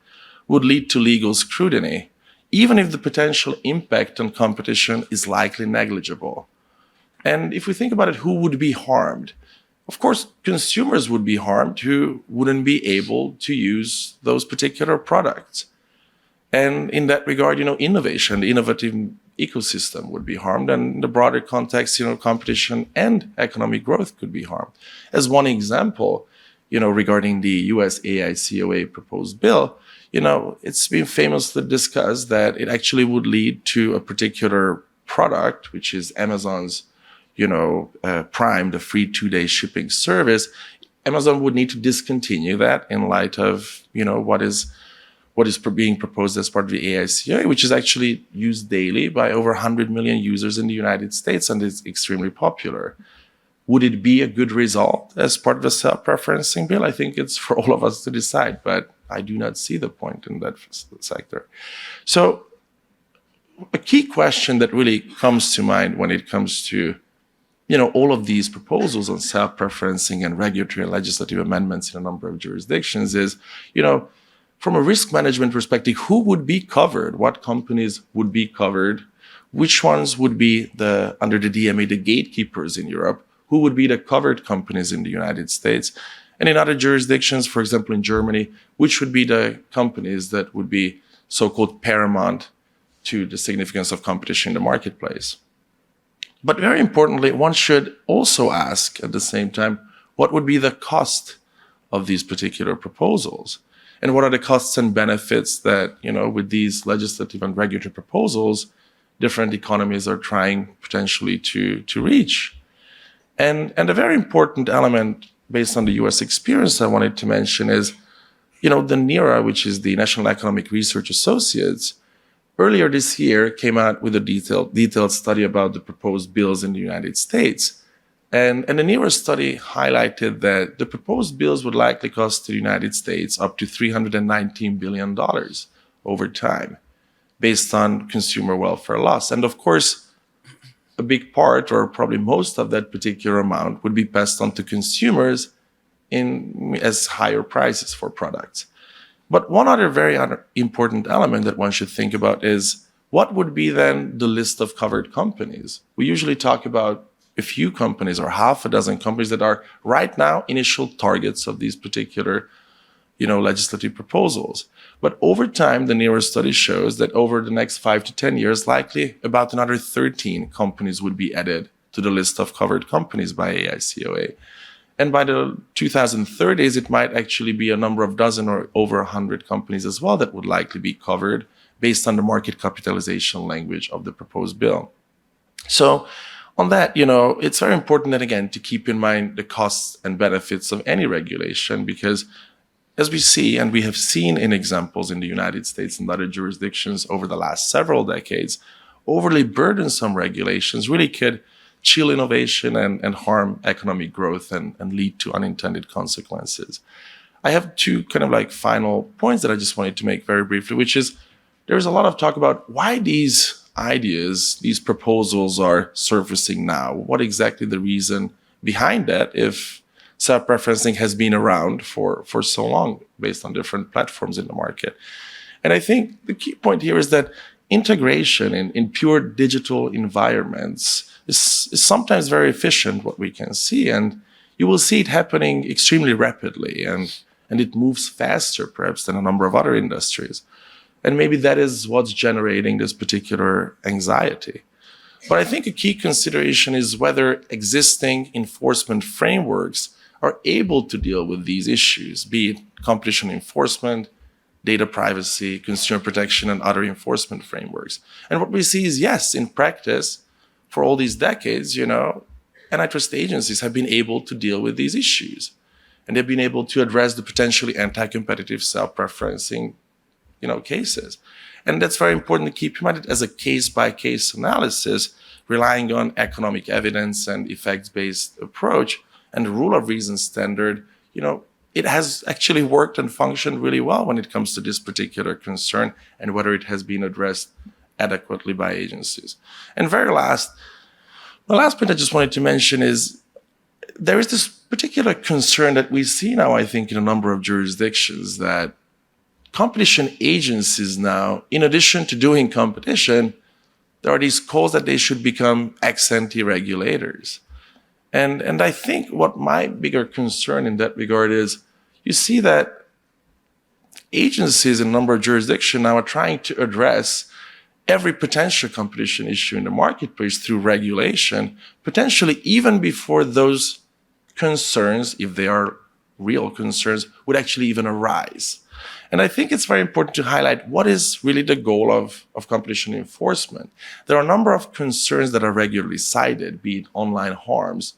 S3: would lead to legal scrutiny, even if the potential impact on competition is likely negligible. And if we think about it, who would be harmed? Of course, consumers would be harmed who wouldn't be able to use those particular products. And in that regard, innovation, the innovative ecosystem would be harmed. And in the broader context, competition and economic growth could be harmed. As one example, regarding the US AICOA proposed bill, it's been famously discussed that it actually would lead to a particular product, which is Amazon's, Prime, the free 2-day shipping service. Amazon would need to discontinue that in light of, what is being proposed as part of the AICOA, which is actually used daily by over 100 million users in the United States and is extremely popular. Would it be a good result as part of a self-preferencing bill? I think it's for all of us to decide, but I do not see the point in that sector. So a key question that really comes to mind when it comes to all of these proposals on self-preferencing and regulatory and legislative amendments in a number of jurisdictions is, from a risk management perspective, who would be covered? What companies would be covered? Which ones would be under the DMA, the gatekeepers in Europe? Who would be the covered companies in the United States? And in other jurisdictions, for example, in Germany, which would be the companies that would be so-called paramount to the significance of competition in the marketplace? But very importantly, one should also ask at the same time, what would be the cost of these particular proposals? And what are the costs and benefits that, with these legislative and regulatory proposals, different economies are trying potentially to reach? And a very important element based on the US experience I wanted to mention is, the NERA, which is the National Economic Research Associates, earlier this year came out with a detailed study about the proposed bills in the United States. And the NERA study highlighted that the proposed bills would likely cost the United States up to $319 billion over time, based on consumer welfare loss. And of course, a big part, or probably most of that particular amount, would be passed on to consumers as higher prices for products. But one other very important element that one should think about is, what would be then the list of covered companies? We usually talk about a few companies or half a dozen companies that are right now initial targets of these particular, legislative proposals. But over time, the NERA study shows that over the next 5 to 10 years, likely about another 13 companies would be added to the list of covered companies by AICOA. And by the 2030s, it might actually be a number of dozen or over 100 companies as well that would likely be covered based on the market capitalization language of the proposed bill. So on that, it's very important that, again, to keep in mind the costs and benefits of any regulation, because as we see, and we have seen in examples in the United States and other jurisdictions over the last several decades, overly burdensome regulations really could chill innovation and harm economic growth and lead to unintended consequences. I have two kind of like final points that I just wanted to make very briefly, which is there's a lot of talk about why these ideas, these proposals are surfacing now. What exactly the reason behind that if self-preferencing has been around for so long based on different platforms in the market? And I think the key point here is that integration in pure digital environments is sometimes very efficient, what we can see, and you will see it happening extremely rapidly, and it moves faster perhaps than a number of other industries. And maybe that is what's generating this particular anxiety. But I think a key consideration is whether existing enforcement frameworks are able to deal with these issues, be it competition enforcement, data privacy, consumer protection, and other enforcement frameworks. And what we see is, yes, in practice, for all these decades, antitrust agencies have been able to deal with these issues. And they've been able to address the potentially anti-competitive self-preferencing, cases. And that's very important to keep in mind as a case-by-case analysis, relying on economic evidence and effects-based approach and the rule of reason standard, it has actually worked and functioned really well when it comes to this particular concern and whether it has been addressed adequately by agencies. And the last point I just wanted to mention is there is this particular concern that we see now, I think, in a number of jurisdictions that competition agencies now, in addition to doing competition, there are these calls that they should become ex-ante regulators. And I think what my bigger concern in that regard is, you see that agencies in a number of jurisdictions now are trying to address every potential competition issue in the marketplace through regulation, potentially even before those concerns, if they are real concerns, would actually even arise. And I think it's very important to highlight what is really the goal of competition enforcement. There are a number of concerns that are regularly cited, be it online harms,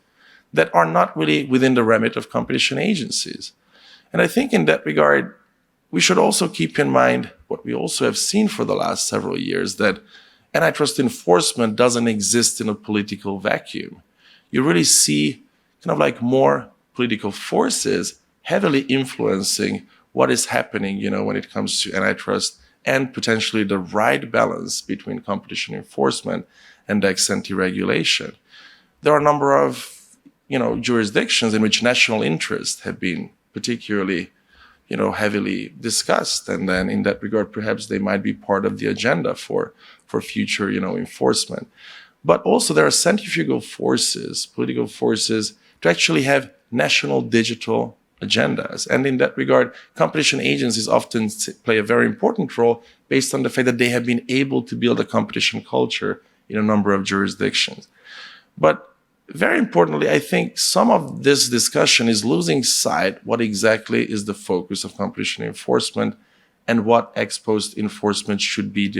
S3: that are not really within the remit of competition agencies. And I think in that regard, we should also keep in mind what we also have seen for the last several years, that antitrust enforcement doesn't exist in a political vacuum. You really see kind of like more political forces heavily influencing what is happening, when it comes to antitrust and potentially the right balance between competition enforcement and ex-ante regulation. There are a number of, jurisdictions in which national interests have been particularly, heavily discussed. And then in that regard, perhaps they might be part of the agenda for future, enforcement. But also there are centrifugal forces, political forces, to actually have national digital agendas. And in that regard, competition agencies often play a very important role based on the fact that they have been able to build a competition culture in a number of jurisdictions. But very importantly, I think some of this discussion is losing sight what exactly is the focus of competition enforcement and what ex-post enforcement should be,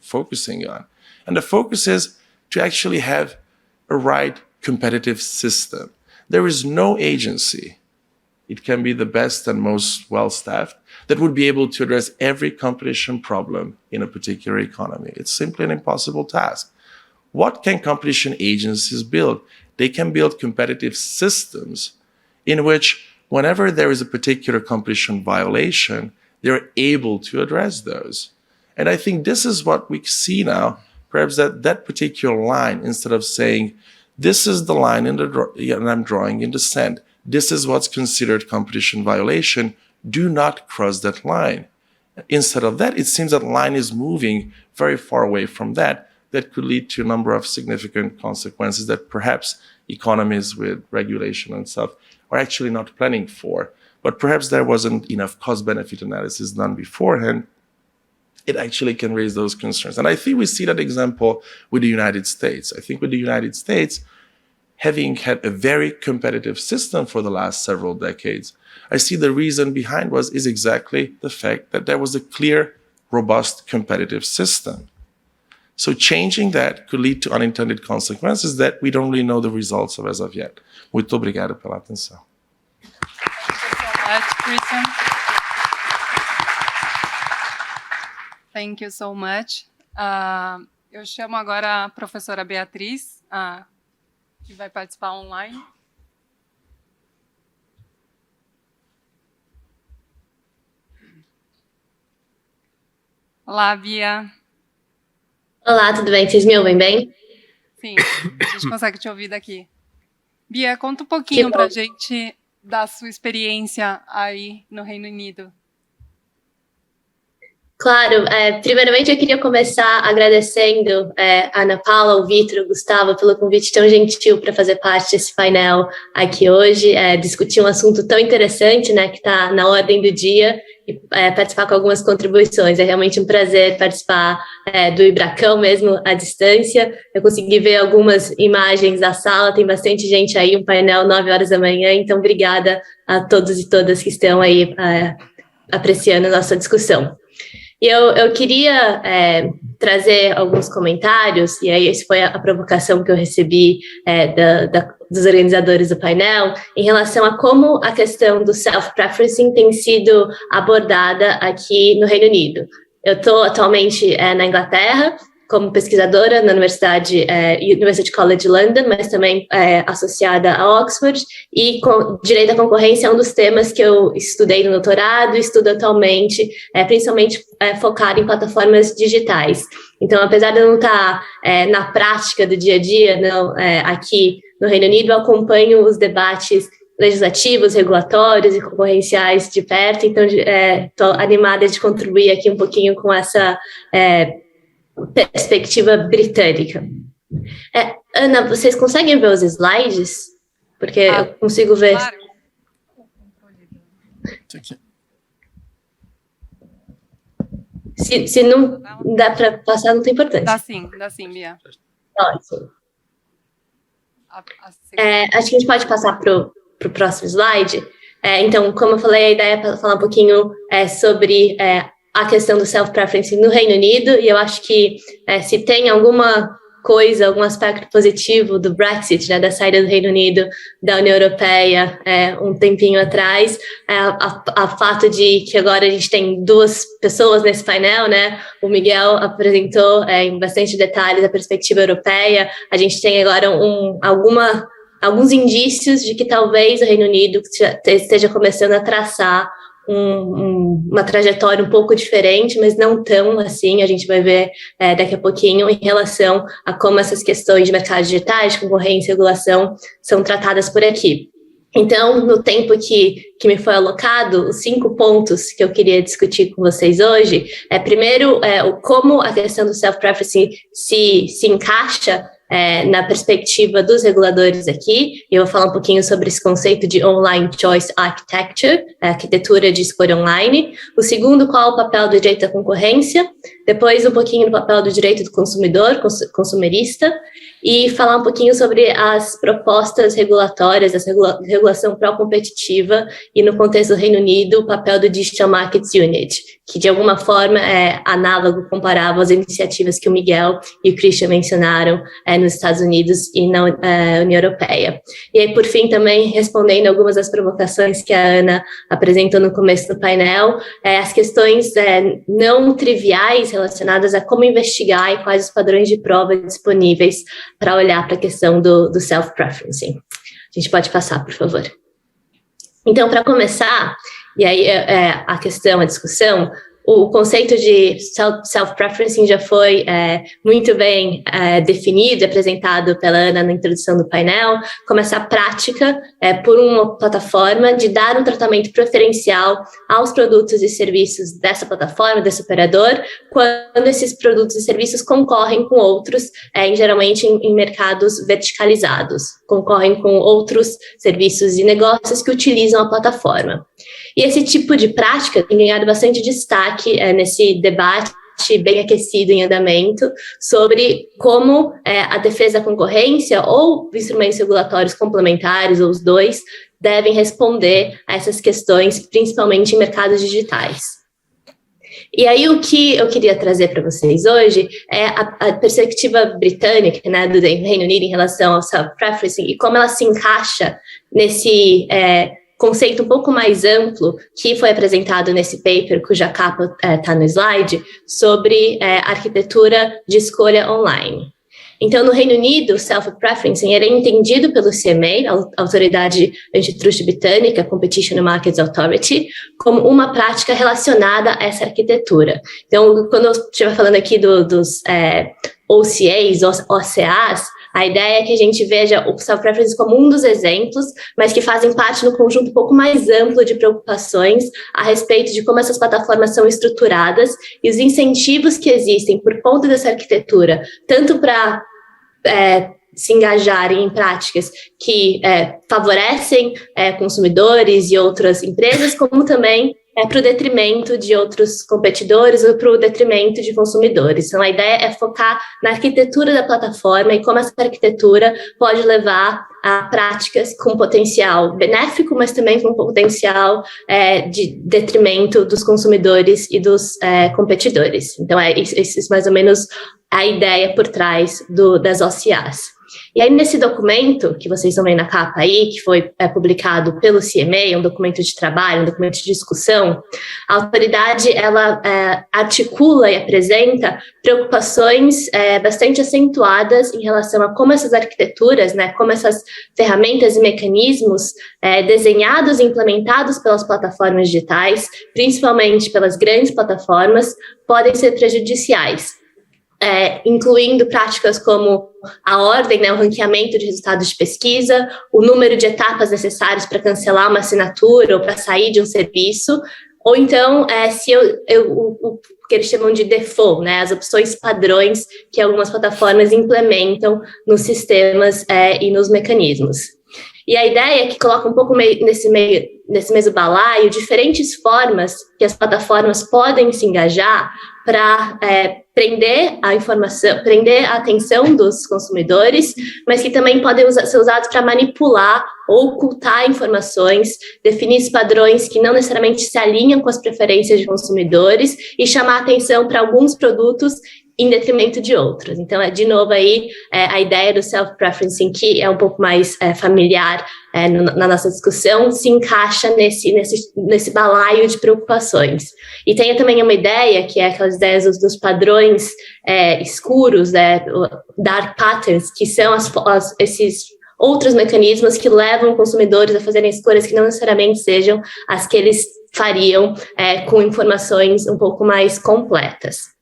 S3: focusing on. And the focus is to actually have a right competitive system. There is no agency, it can be the best and most well-staffed, that would be able to address every competition problem in a particular economy. It's simply an impossible task. What can competition agencies build? They can build competitive systems in which whenever there is a particular competition violation, they're able to address those. And I think this is what we see now, perhaps that particular line, instead of saying, this is the line and I'm drawing in the sand, this is what's considered competition violation, do not cross that line. Instead of that, it seems that line is moving very far away from that could lead to a number of significant consequences that perhaps economies with regulation and stuff are actually not planning for. But perhaps there wasn't enough cost-benefit analysis done beforehand. It actually can raise those concerns. And I think we see that example with the United States. I think with the United States, having had a very competitive system for the last several decades, I see the reason behind is exactly the fact that there was a clear, robust competitive system. So changing that could lead to unintended consequences that we don't really know the results of as of yet. Muito obrigado pela atenção.
S1: Thank you so much. Eu chamo agora a professora Beatriz que vai participar online. Olá, Bia.
S4: Olá, tudo bem? Vocês me ouvem bem?
S1: Sim, a gente consegue te ouvir daqui. Bia, conta um pouquinho pra gente da sua experiência aí no Reino Unido.
S4: Claro, primeiramente eu queria começar agradecendo a Ana Paula, o Vitor, o Gustavo pelo convite tão gentil para fazer parte desse painel aqui hoje, discutir um assunto tão interessante, né, que está na ordem do dia e participar com algumas contribuições. É realmente um prazer participar do Ibracão mesmo à distância. Eu consegui ver algumas imagens da sala, tem bastante gente aí, um painel 9 horas da manhã, então obrigada a todos e todas que estão aí apreciando a nossa discussão. E eu queria trazer alguns comentários, e aí essa foi a provocação que eu recebi dos organizadores do painel, em relação a como a questão do self-preferencing tem sido abordada aqui no Reino Unido. Eu estou atualmente na Inglaterra, como pesquisadora na University College London, mas também associada a Oxford, e direito à concorrência é um dos temas que eu estudei no doutorado e estudo atualmente, principalmente focado em plataformas digitais. Então, apesar de eu não estar na prática do dia a dia, aqui no Reino Unido, eu acompanho os debates legislativos, regulatórios e concorrenciais de perto, então estou animada de contribuir aqui um pouquinho com essa perspectiva britânica. Ana, vocês conseguem ver os slides? Porque eu consigo ver.
S1: Claro.
S4: Se não dá para passar, não tem importância.
S1: Dá sim, Bia.
S4: Ótimo. Acho que a gente pode passar para o próximo slide. Então, como eu falei, a ideia é falar um pouquinho sobre a questão do self-preferencing no Reino Unido, e eu acho que se tem alguma coisa, algum aspecto positivo do Brexit, né, da saída do Reino Unido da União Europeia um tempinho atrás, a fato de que agora a gente tem duas pessoas nesse painel, né, o Miguel apresentou em bastante detalhes a perspectiva europeia, a gente tem agora alguns indícios de que talvez o Reino Unido esteja começando a traçar uma trajetória um pouco diferente, mas não tão assim, a gente vai ver daqui a pouquinho em relação a como essas questões de mercado digitais, de concorrência e regulação são tratadas por aqui. Então, no tempo que me foi alocado, os 5 pontos que eu queria discutir com vocês hoje primeiro, como a questão do self-preferencing se encaixa na perspectiva dos reguladores aqui. Eu vou falar um pouquinho sobre esse conceito de Online Choice Architecture, arquitetura de escolha online. O segundo, qual é o papel do direito à concorrência. Depois, um pouquinho do papel do direito do consumidor, consumerista. E falar um pouquinho sobre as propostas regulatórias, essa regulação pró-competitiva e, no contexto do Reino Unido, o papel do Digital Markets Unit, que de alguma forma é análogo, comparável às iniciativas que o Miguel e o Christian mencionaram nos Estados Unidos e na União Europeia. E aí, por fim, também respondendo algumas das provocações que a Ana apresentou no começo do painel, as questões não triviais relacionadas a como investigar e quais os padrões de prova disponíveis para olhar para a questão do self-preferencing. A gente pode passar, por favor. Então, para começar, e aí a questão, a discussão, o conceito de self-preferencing já foi muito bem definido e apresentado pela Ana na introdução do painel, como essa prática por uma plataforma de dar um tratamento preferencial aos produtos e serviços dessa plataforma, desse operador, quando esses produtos e serviços concorrem com outros, geralmente em mercados verticalizados, concorrem com outros serviços e negócios que utilizam a plataforma. E esse tipo de prática tem ganhado bastante destaque nesse debate bem aquecido em andamento sobre como a defesa da concorrência ou instrumentos regulatórios complementares, ou os dois, devem responder a essas questões, principalmente em mercados digitais. E aí o que eu queria trazer para vocês hoje é a perspectiva britânica, né, do Reino Unido em relação ao self-preferencing e como ela se encaixa nesse conceito um pouco mais amplo que foi apresentado nesse paper, cuja capa está no slide, sobre arquitetura de escolha online. Então, no Reino Unido, o self-preferencing era entendido pelo CMA, a Autoridade Antitruste Britânica, Competition and Markets Authority, como uma prática relacionada a essa arquitetura. Então, quando eu estiver falando aqui dos OCAs, OCAs, a ideia é que a gente veja o self-preference como um dos exemplos, mas que fazem parte de um conjunto um pouco mais amplo de preocupações a respeito de como essas plataformas são estruturadas e os incentivos que existem por conta dessa arquitetura, tanto para se engajarem em práticas que favorecem consumidores e outras empresas, como também para o detrimento de outros competidores ou para o detrimento de consumidores. Então, a ideia é focar na arquitetura da plataforma e como essa arquitetura pode levar a práticas com potencial benéfico, mas também com potencial de detrimento dos consumidores e dos competidores. Então, isso mais ou menos a ideia por trás das OCAs. E aí, nesse documento, que vocês estão vendo na capa aí, que foi publicado pelo CMA, um documento de trabalho, um documento de discussão, a autoridade, ela articula e apresenta preocupações bastante acentuadas em relação a como essas arquiteturas, né, como essas ferramentas e mecanismos desenhados e implementados pelas plataformas digitais, principalmente pelas grandes plataformas, podem ser prejudiciais. Incluindo práticas como a ordem, né, o ranqueamento de resultados de pesquisa, o número de etapas necessárias para cancelar uma assinatura ou para sair de um serviço, ou então o que eles chamam de default, né, as opções padrões que algumas plataformas implementam nos sistemas e nos mecanismos. E a ideia é que coloca um pouco nesse mesmo balaio diferentes formas que as plataformas podem se engajar para prender a informação, prender a atenção dos consumidores, mas que também podem ser usados para manipular ou ocultar informações, definir padrões que não necessariamente se alinham com as preferências de consumidores e chamar a atenção para alguns produtos em detrimento de outros. Então, de novo aí, a ideia do self-preferencing, que é um pouco mais familiar na nossa discussão, se encaixa nesse balaio de preocupações. E tem também uma ideia, que é aquelas ideias dos padrões escuros, dark patterns, que são esses outros mecanismos que levam consumidores a fazerem escolhas que não necessariamente sejam as que eles fariam com informações um pouco mais completas.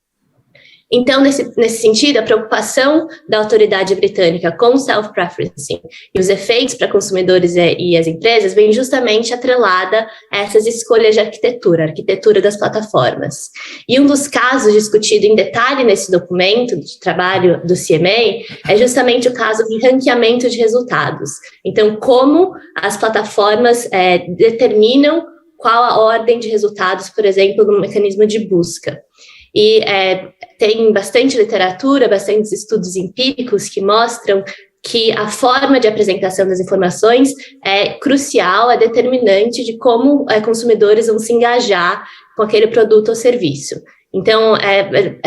S4: Então, nesse sentido, a preocupação da autoridade britânica com o self-preferencing e os efeitos para consumidores e as empresas vem justamente atrelada a essas escolhas de arquitetura, a arquitetura das plataformas. E um dos casos discutido em detalhe nesse documento de trabalho do CMA é justamente o caso de ranqueamento de resultados. Então, como as plataformas determinam qual a ordem de resultados, por exemplo, no mecanismo de busca. E tem bastante literatura, bastantes estudos empíricos que mostram que a forma de apresentação das informações é crucial, é determinante de como consumidores vão se engajar com aquele produto ou serviço. Então,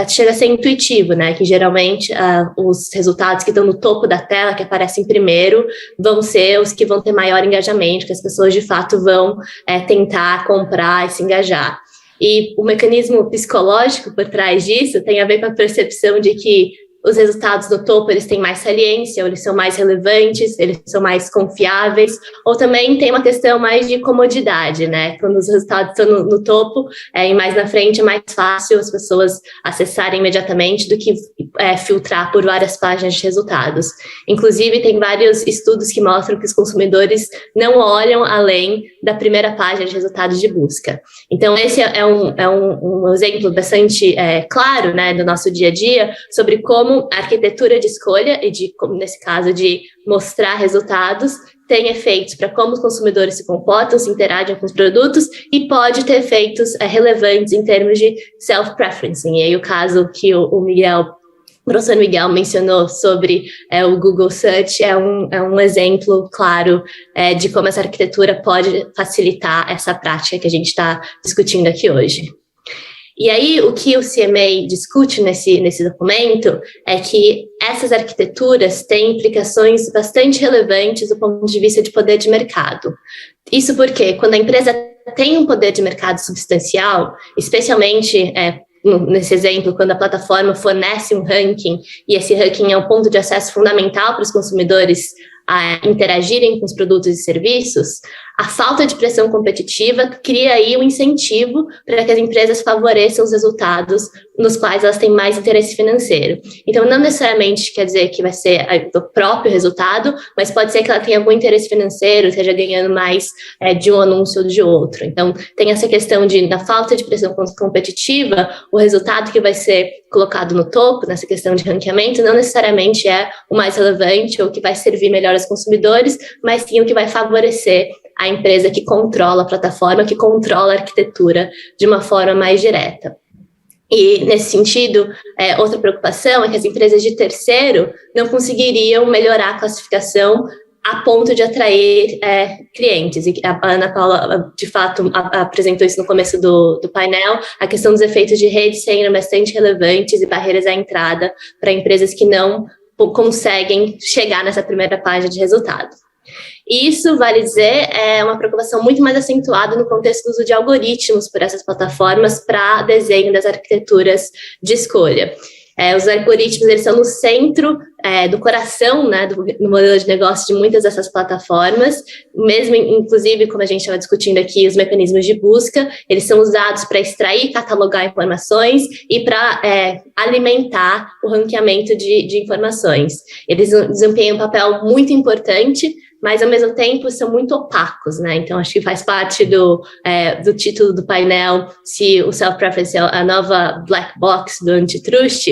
S4: chega a ser intuitivo, né, que geralmente os resultados que estão no topo da tela, que aparecem primeiro, vão ser os que vão ter maior engajamento, que as pessoas de fato vão tentar comprar e se engajar. E o mecanismo psicológico por trás disso tem a ver com a percepção de que os resultados do topo, eles têm mais saliência, ou eles são mais relevantes, eles são mais confiáveis, ou também tem uma questão mais de comodidade, né? Quando os resultados estão no topo, e mais na frente é mais fácil as pessoas acessarem imediatamente do que filtrar por várias páginas de resultados. Inclusive, tem vários estudos que mostram que os consumidores não olham além da primeira página de resultados de busca. Então, esse é um exemplo bastante claro, né, do nosso dia a dia, sobre como a arquitetura de escolha e como nesse caso de mostrar resultados tem efeitos para como os consumidores se comportam, se interagem com os produtos e pode ter efeitos relevantes em termos de self-preferencing. E aí o caso que o professor Miguel mencionou sobre o Google Search é um exemplo claro de como essa arquitetura pode facilitar essa prática que a gente está discutindo aqui hoje. E aí, o que o CMA discute nesse documento é que essas arquiteturas têm implicações bastante relevantes do ponto de vista de poder de mercado. Isso porque, quando a empresa tem um poder de mercado substancial, especialmente nesse exemplo, quando a plataforma fornece um ranking, e esse ranking é um ponto de acesso fundamental para os consumidores a interagirem com os produtos e serviços, a falta de pressão competitiva cria aí um incentivo para que as empresas favoreçam os resultados nos quais elas têm mais interesse financeiro. Então, não necessariamente quer dizer que vai ser o próprio resultado, mas pode ser que ela tenha algum interesse financeiro, esteja ganhando mais de um anúncio ou de outro. Então, tem essa questão da falta de pressão competitiva, o resultado que vai ser colocado no topo, nessa questão de ranqueamento, não necessariamente é o mais relevante ou que vai servir melhor aos consumidores, mas sim o que vai favorecer a empresa que controla a plataforma, que controla a arquitetura de uma forma mais direta. E, nesse sentido, outra preocupação é que as empresas de terceiro não conseguiriam melhorar a classificação a ponto de atrair clientes. E a Ana Paula, de fato, apresentou isso no começo do painel, a questão dos efeitos de rede sendo bastante relevantes e barreiras à entrada para empresas que não conseguem chegar nessa primeira página de resultado. E isso, vale dizer, é uma preocupação muito mais acentuada no contexto do uso de algoritmos por essas plataformas para desenho das arquiteturas de escolha. Os algoritmos, eles são no centro do coração, né, do modelo de negócio de muitas dessas plataformas, mesmo, inclusive, como a gente estava discutindo aqui, os mecanismos de busca, eles são usados para extrair e catalogar informações e para alimentar o ranqueamento de informações. Eles desempenham um papel muito importante, mas, ao mesmo tempo, são muito opacos, né? Então, acho que faz parte do título do painel, se o self-preference é a nova black box do antitrust,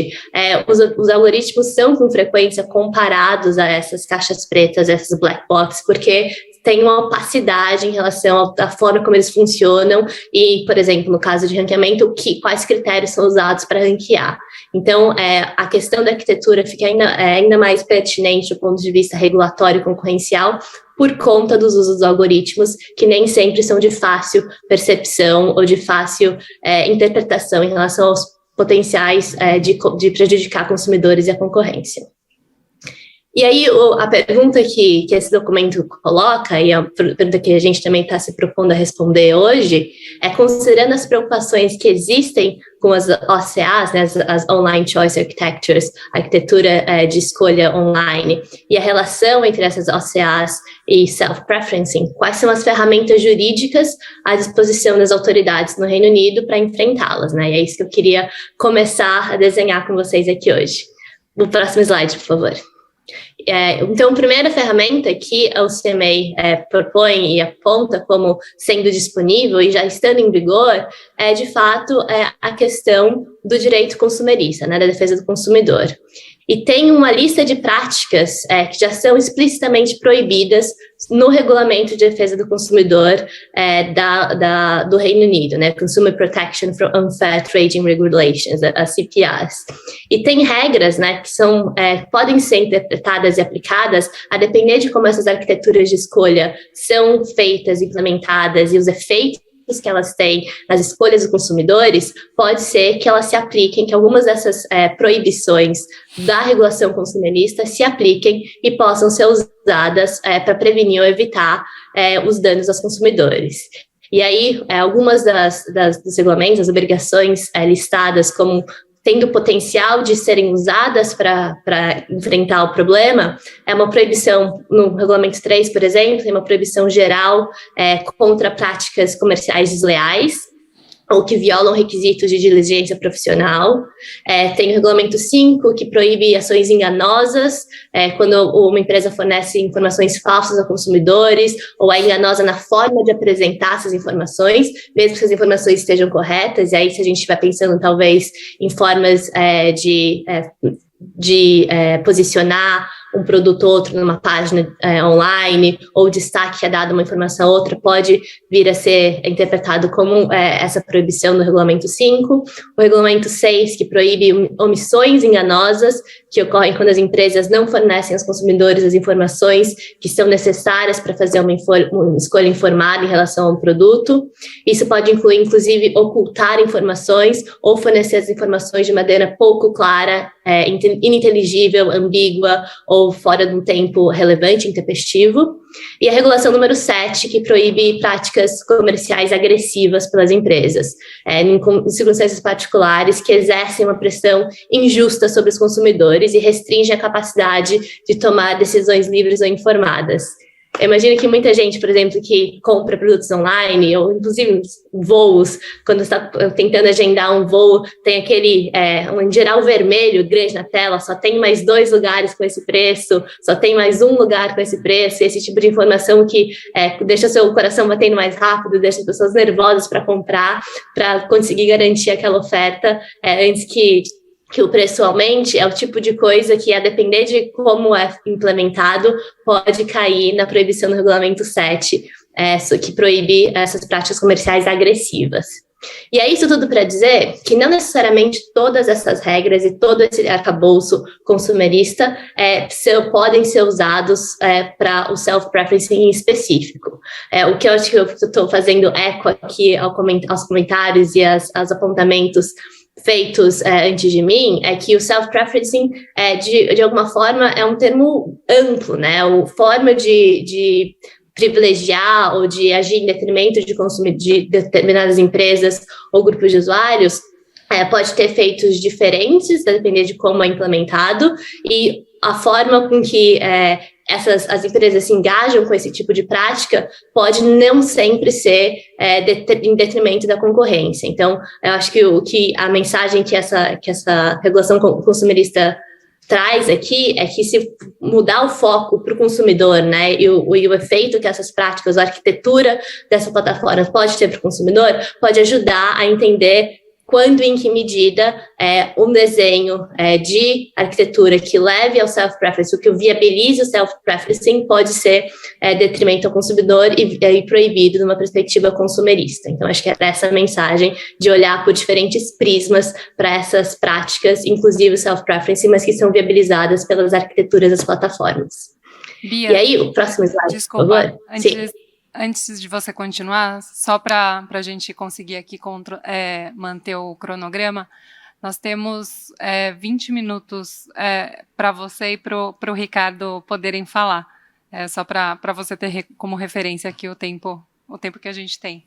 S4: os algoritmos são, com frequência, comparados a essas caixas pretas, essas black box, porque tem uma opacidade em relação à forma como eles funcionam e, por exemplo, no caso de ranqueamento, quais critérios são usados para ranquear. Então, a questão da arquitetura fica ainda mais pertinente do ponto de vista regulatório e concorrencial por conta dos usos dos algoritmos, que nem sempre são de fácil percepção ou de fácil interpretação em relação aos potenciais de prejudicar consumidores e a concorrência. E aí, a pergunta que esse documento coloca, e a pergunta que a gente também está se propondo a responder hoje, é considerando as preocupações que existem com as OCAs, né, as Online Choice Architectures, arquitetura de escolha online, e a relação entre essas OCAs e self-preferencing, quais são as ferramentas jurídicas à disposição das autoridades no Reino Unido para enfrentá-las, né? E é isso que eu queria começar a desenhar com vocês aqui hoje. O próximo slide, por favor. Então, a primeira ferramenta que a CMA propõe e aponta como sendo disponível e já estando em vigor é, de fato, a questão do direito consumerista, né, da defesa do consumidor. E tem uma lista de práticas que já são explicitamente proibidas no Regulamento de Defesa do Consumidor do Reino Unido, né, Consumer Protection from Unfair Trading Regulations, a CPAs. E tem regras, né, que podem ser interpretadas e aplicadas a depender de como essas arquiteturas de escolha são feitas, implementadas e os efeitos que elas têm nas escolhas dos consumidores, pode ser que elas se apliquem, que algumas dessas proibições da regulação consumerista se apliquem e possam ser usadas para prevenir ou evitar os danos aos consumidores. E aí, algumas dos regulamentos, as obrigações listadas como tendo potencial de serem usadas para enfrentar o problema, é uma proibição, no Regulamento 3, por exemplo, tem uma proibição geral contra práticas comerciais desleais, ou que violam requisitos de diligência profissional. Tem o Regulamento 5, que proíbe ações enganosas, quando uma empresa fornece informações falsas a consumidores, ou é enganosa na forma de apresentar essas informações, mesmo que as informações estejam corretas. E aí, se a gente estiver pensando, talvez, em formas de posicionar um produto ou outro numa página online, ou destaque que é dado uma informação a outra, pode vir a ser interpretado como essa proibição do Regulamento 5. O Regulamento 6, que proíbe omissões enganosas, que ocorrem quando as empresas não fornecem aos consumidores as informações que são necessárias para fazer uma escolha informada em relação ao produto. Isso pode incluir, inclusive, ocultar informações ou fornecer as informações de maneira pouco clara, ininteligível, ambígua ou fora de um tempo relevante, intempestivo. e a regulação número 7, que proíbe práticas comerciais agressivas pelas empresas, em circunstâncias particulares que exercem uma pressão injusta sobre os consumidores e restringe a capacidade de tomar decisões livres ou informadas. Eu imagino que muita gente, por exemplo, que compra produtos online, ou inclusive voos, quando está tentando agendar um voo, tem aquele, em geral, vermelho grande na tela, só tem mais 2 lugares com esse preço, só tem mais 1 lugar com esse preço, esse tipo de informação que deixa seu coração batendo mais rápido, deixa as pessoas nervosas para comprar, para conseguir garantir aquela oferta antes que o preço aumente, é o tipo de coisa que, a depender de como é implementado, pode cair na proibição do regulamento 7, que proíbe essas práticas comerciais agressivas. E é isso tudo para dizer que não necessariamente todas essas regras e todo esse arcabouço consumerista podem ser usados para o self-preferencing em específico. O que eu acho que eu estou fazendo eco aqui aos comentários e aos apontamentos feitos antes de mim, é que o self-preferencing, de alguma forma, é um termo amplo, né? Forma de privilegiar ou de agir em detrimento de determinadas empresas ou grupos de usuários, pode ter efeitos diferentes, a depender de como é implementado, e a forma com que as empresas se engajam com esse tipo de prática pode não sempre ser em detrimento da concorrência. Então, eu acho que a mensagem que essa regulação consumerista traz aqui é que, se mudar o foco para o consumidor, né, e o efeito que essas práticas, a arquitetura dessa plataforma pode ter para o consumidor, pode ajudar a entender quando e em que medida um desenho de arquitetura que leve ao self-preference, o que viabilize o self-preferencing, pode ser detrimento ao consumidor e proibido numa perspectiva consumerista. Então, acho que é essa mensagem de olhar por diferentes prismas para essas práticas, inclusive o self-preferencing, mas que são viabilizadas pelas arquiteturas das plataformas.
S1: Bia,
S4: e aí, o próximo slide,
S1: desculpa,
S4: por favor.
S1: Antes de você continuar, só para a gente conseguir aqui manter o cronograma, nós temos 20 minutos para você e para o Ricardo poderem falar. Só para você ter como referência aqui o tempo que a gente tem.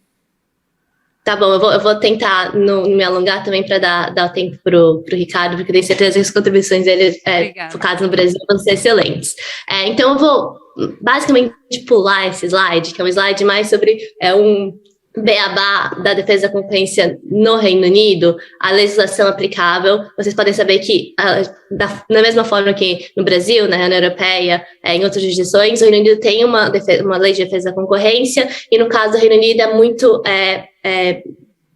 S4: Tá bom, eu vou tentar não me alongar também para dar o tempo pro Ricardo, porque tenho certeza que as contribuições dele focadas no Brasil vão ser excelentes. Então eu vou basicamente pular esse slide, que é um slide mais sobre um beabá da defesa da concorrência no Reino Unido, a legislação aplicável. Vocês podem saber que, da mesma forma que no Brasil, na União Europeia, em outras jurisdições, o Reino Unido tem uma lei de defesa da concorrência, e no caso do Reino Unido é muito...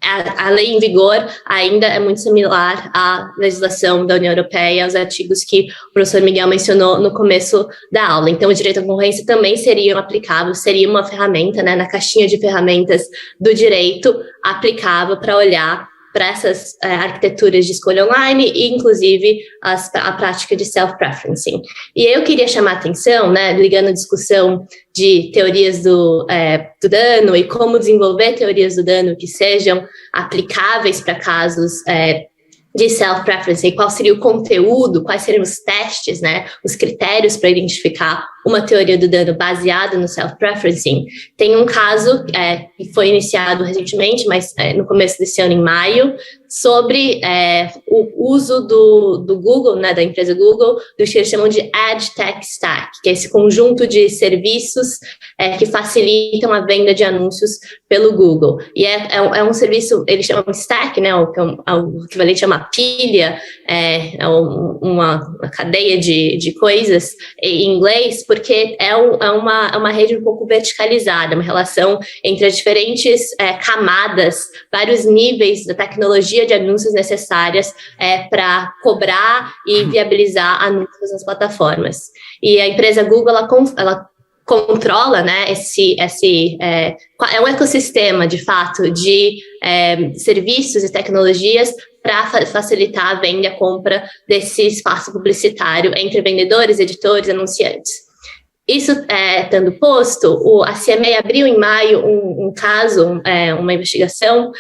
S4: a lei em vigor ainda é muito similar à legislação da União Europeia, aos artigos que o professor Miguel mencionou no começo da aula. Então, o direito à concorrência também seria aplicável, seria uma ferramenta, né, na caixinha de ferramentas do direito aplicável para olhar para essas arquiteturas de escolha online e, inclusive, a prática de self-preferencing. E eu queria chamar a atenção, né, ligando a discussão de teorias do dano e como desenvolver teorias do dano que sejam aplicáveis para casos de self-preferencing, qual seria o conteúdo, quais seriam os testes, né, os critérios para identificar uma teoria do dano baseada no self-preferencing. Tem um caso que foi iniciado recentemente, mas no começo desse ano, em maio, sobre o uso do Google, né, da empresa Google, do que eles chamam de Ad Tech Stack, que é esse conjunto de serviços que facilitam a venda de anúncios pelo Google. E é um serviço, eles chamam de stack, né, o equivalente a uma pilha, uma cadeia de coisas em inglês, porque é uma rede um pouco verticalizada, uma relação entre as diferentes camadas, vários níveis da tecnologia de anúncios necessárias para cobrar e viabilizar anúncios nas plataformas. E a empresa Google, ela controla, né, é um ecossistema, de fato, de serviços e tecnologias para facilitar a venda e a compra desse espaço publicitário entre vendedores, editores, anunciantes. Isso estando posto, a CMA abriu em maio um caso, uma investigação,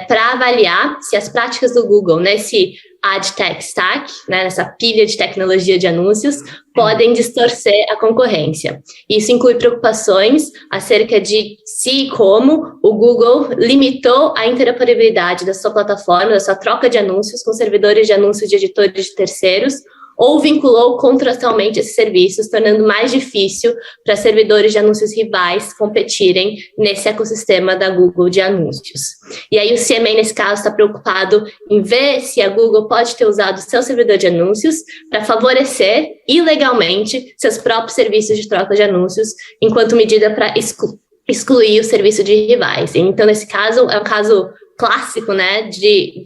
S4: para avaliar se as práticas do Google, né, se ad tech stack, né, nessa pilha de tecnologia de anúncios, podem distorcer a concorrência. Isso inclui preocupações acerca de se e como o Google limitou a interoperabilidade da sua plataforma, da sua troca de anúncios com servidores de anúncios de editores de terceiros, ou vinculou contratualmente esses serviços, tornando mais difícil para servidores de anúncios rivais competirem nesse ecossistema da Google de anúncios. E aí o CMA, nesse caso, está preocupado em ver se a Google pode ter usado o seu servidor de anúncios para favorecer ilegalmente seus próprios serviços de troca de anúncios, enquanto medida para excluir o serviço de rivais. Então, nesse caso, é um caso clássico, né,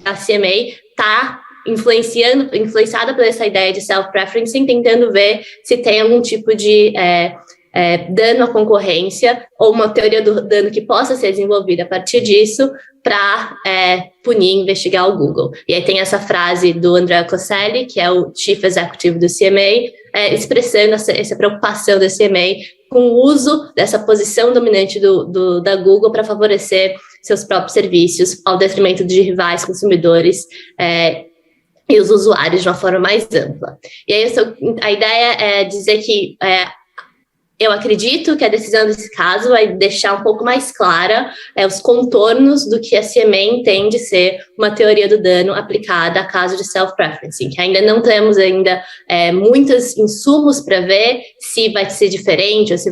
S4: da CMA tá influenciada por essa ideia de self-preferencing, tentando ver se tem algum tipo de dano à concorrência ou uma teoria do dano que possa ser desenvolvida a partir disso para punir e investigar o Google. E aí tem essa frase do Andrea Coscelli, que é o Chief Executive do CMA, expressando essa preocupação do CMA com o uso dessa posição dominante da Google para favorecer seus próprios serviços ao detrimento de rivais consumidores e os usuários de uma forma mais ampla. E aí a ideia é dizer que eu acredito que a decisão desse caso vai deixar um pouco mais clara os contornos do que a CMA entende ser uma teoria do dano aplicada a caso de self-preferencing, que ainda não temos muitos insumos para ver se vai ser diferente, ou se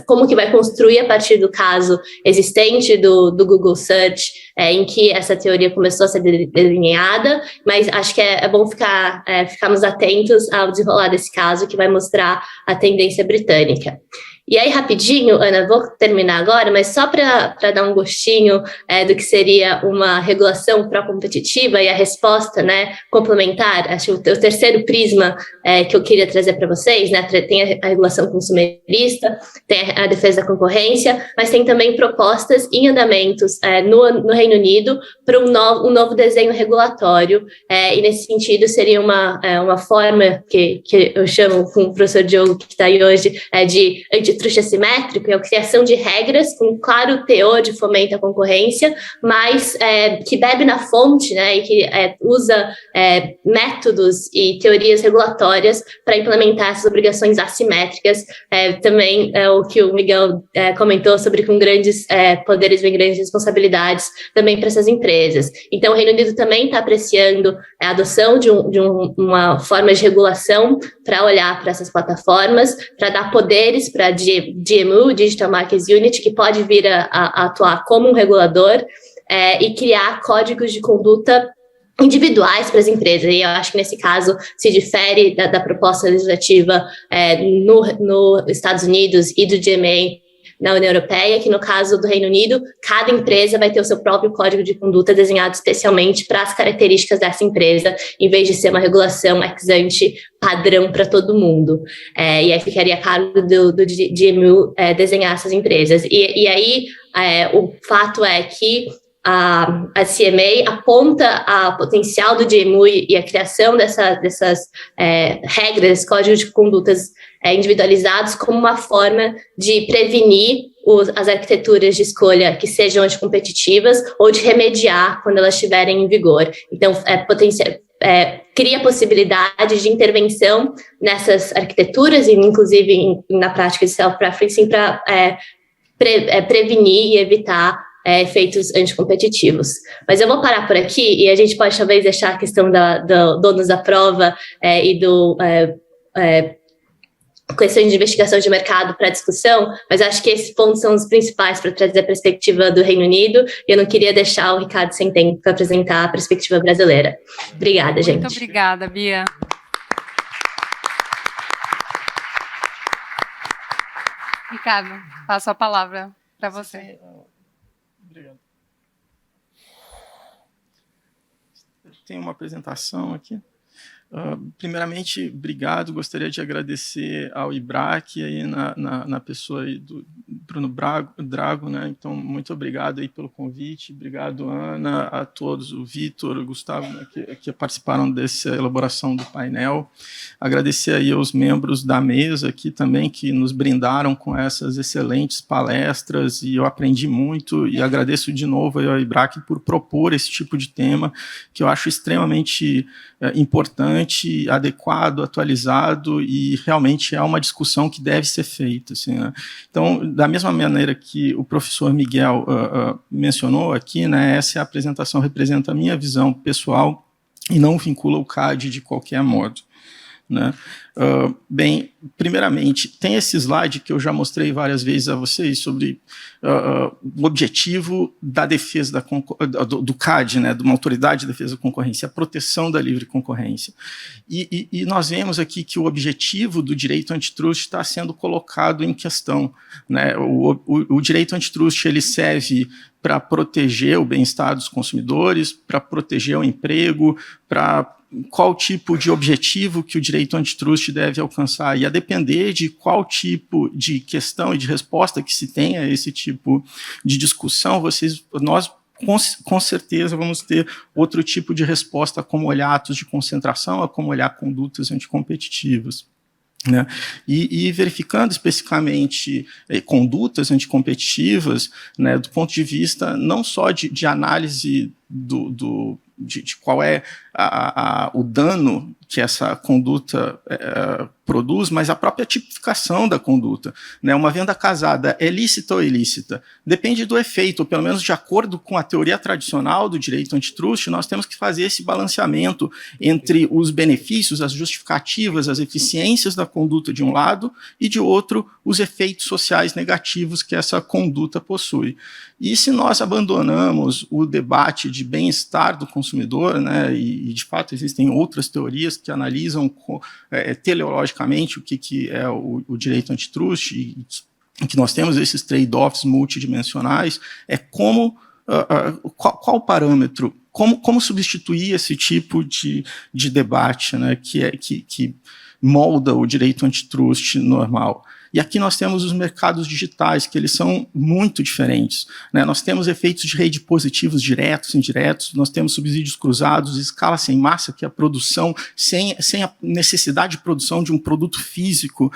S4: como que vai construir a partir do caso existente do Google Search, em que essa teoria começou a ser delineada, mas acho que é bom ficarmos atentos ao desenrolar desse caso, que vai mostrar a tendência britânica. E aí, rapidinho, Ana, vou terminar agora, mas só para dar um gostinho do que seria uma regulação pró-competitiva e a resposta, né, complementar, acho o terceiro prisma que eu queria trazer para vocês, né, tem a regulação consumerista, tem a defesa da concorrência, mas tem também propostas em andamentos no Reino Unido para um novo desenho regulatório, e nesse sentido seria uma forma que eu chamo com o professor Diogo, que está aí hoje, de antitruste assimétrico, é a criação de regras com claro teor de fomento à concorrência, mas que bebe na fonte, né, e que usa métodos e teorias regulatórias para implementar essas obrigações assimétricas. Também o que o Miguel comentou sobre com grandes poderes vem grandes responsabilidades também para essas empresas. Então, o Reino Unido também está apreciando a adoção de uma forma de regulação para olhar para essas plataformas, para dar poderes para a DMU, Digital Markets Unit, que pode vir a atuar como um regulador e criar códigos de conduta individuais para as empresas. E eu acho que nesse caso se difere da proposta legislativa nos Estados Unidos e do DMA na União Europeia, que no caso do Reino Unido, cada empresa vai ter o seu próprio código de conduta desenhado especialmente para as características dessa empresa, em vez de ser uma regulação ex ante padrão para todo mundo. E aí ficaria a cargo do DMU desenhar essas empresas. E aí o fato é que a CMA aponta o potencial do DMU e a criação dessas regras, códigos de condutas individualizados como uma forma de prevenir as arquiteturas de escolha que sejam anticompetitivas ou de remediar quando elas estiverem em vigor. Então, cria possibilidade de intervenção nessas arquiteturas e, inclusive, na prática de self-preferencing para prevenir e evitar efeitos anticompetitivos. Mas eu vou parar por aqui e a gente pode talvez deixar a questão do donos da prova e do questão de investigação de mercado para discussão, mas acho que esses pontos são os principais para trazer a perspectiva do Reino Unido, e eu não queria deixar o Ricardo sem tempo para apresentar a perspectiva brasileira. Obrigada, gente.
S1: Muito obrigada, Bia. Ricardo, passo a palavra para você.
S5: Obrigado. Tem uma apresentação aqui. Primeiramente, obrigado. Gostaria de agradecer ao IBRAC aí na pessoa aí do Bruno Drago, né? Então, muito obrigado aí pelo convite, obrigado, Ana, a todos, o Vitor, o Gustavo, né, que participaram dessa elaboração do painel. Agradecer aí aos membros da mesa aqui também, que nos brindaram com essas excelentes palestras, e eu aprendi muito, e agradeço de novo ao IBRAC por propor esse tipo de tema, que eu acho extremamente importante, adequado, atualizado, e realmente é uma discussão que deve ser feita. Assim, né? Então, da mesma maneira que o professor Miguel mencionou aqui, né, essa apresentação representa a minha visão pessoal e não vincula o CAD de qualquer modo. Né? Bem, primeiramente, tem esse slide que eu já mostrei várias vezes a vocês sobre o objetivo da defesa do CAD, né, de uma autoridade de defesa da concorrência, a proteção da livre concorrência. E nós vemos aqui que o objetivo do direito antitrust está sendo colocado em questão. Né? O direito antitrust ele serve para proteger o bem-estar dos consumidores, para proteger o emprego, para qual tipo de objetivo que o direito antitrust deve alcançar, e a depender de qual tipo de questão e de resposta que se tenha a esse tipo de discussão, nós com certeza vamos ter outro tipo de resposta, como olhar atos de concentração, a como olhar condutas anticompetitivas. Né? E verificando especificamente condutas anticompetitivas, né, do ponto de vista não só de análise de qual é o dano que essa conduta produz, mas a própria tipificação da conduta. Né? Uma venda casada é lícita ou ilícita? Depende do efeito, ou pelo menos de acordo com a teoria tradicional do direito antitrust, nós temos que fazer esse balanceamento entre os benefícios, as justificativas, as eficiências da conduta de um lado e de outro, os efeitos sociais negativos que essa conduta possui. E se nós abandonamos o debate de bem-estar do consumidor, né, e de fato existem outras teorias que analisam teleologicamente o que é o direito antitrust, e que nós temos esses trade-offs multidimensionais, qual o parâmetro, como substituir esse tipo de debate, né, que molda o direito antitrust normal. E aqui nós temos os mercados digitais, que eles são muito diferentes. Né? Nós temos efeitos de rede positivos diretos, indiretos, nós temos subsídios cruzados, escala sem massa, que é a produção sem a necessidade de produção de um produto físico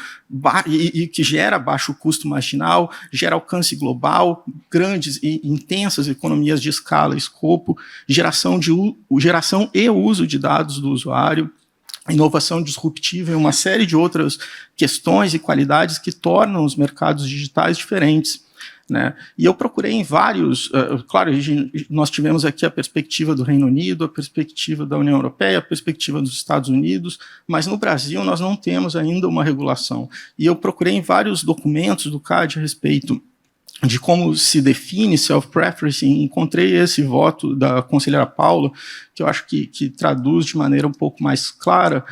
S5: e que gera baixo custo marginal, gera alcance global, grandes e intensas economias de escala e escopo, geração e uso de dados do usuário, inovação disruptiva e uma série de outras questões e qualidades que tornam os mercados digitais diferentes. Né? E eu procurei em vários, claro, nós tivemos aqui a perspectiva do Reino Unido, a perspectiva da União Europeia, a perspectiva dos Estados Unidos, mas no Brasil nós não temos ainda uma regulação. E eu procurei em vários documentos do CAD a respeito de como se define self-preference, e encontrei esse voto da conselheira Paula, que eu acho que traduz de maneira um pouco mais clara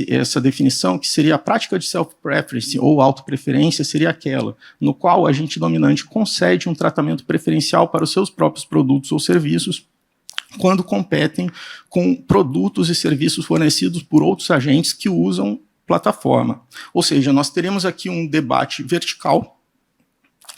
S5: essa definição, que seria a prática de self-preference ou autopreferência, seria aquela no qual o agente dominante concede um tratamento preferencial para os seus próprios produtos ou serviços quando competem com produtos e serviços fornecidos por outros agentes que usam plataforma. Ou seja, nós teremos aqui um debate vertical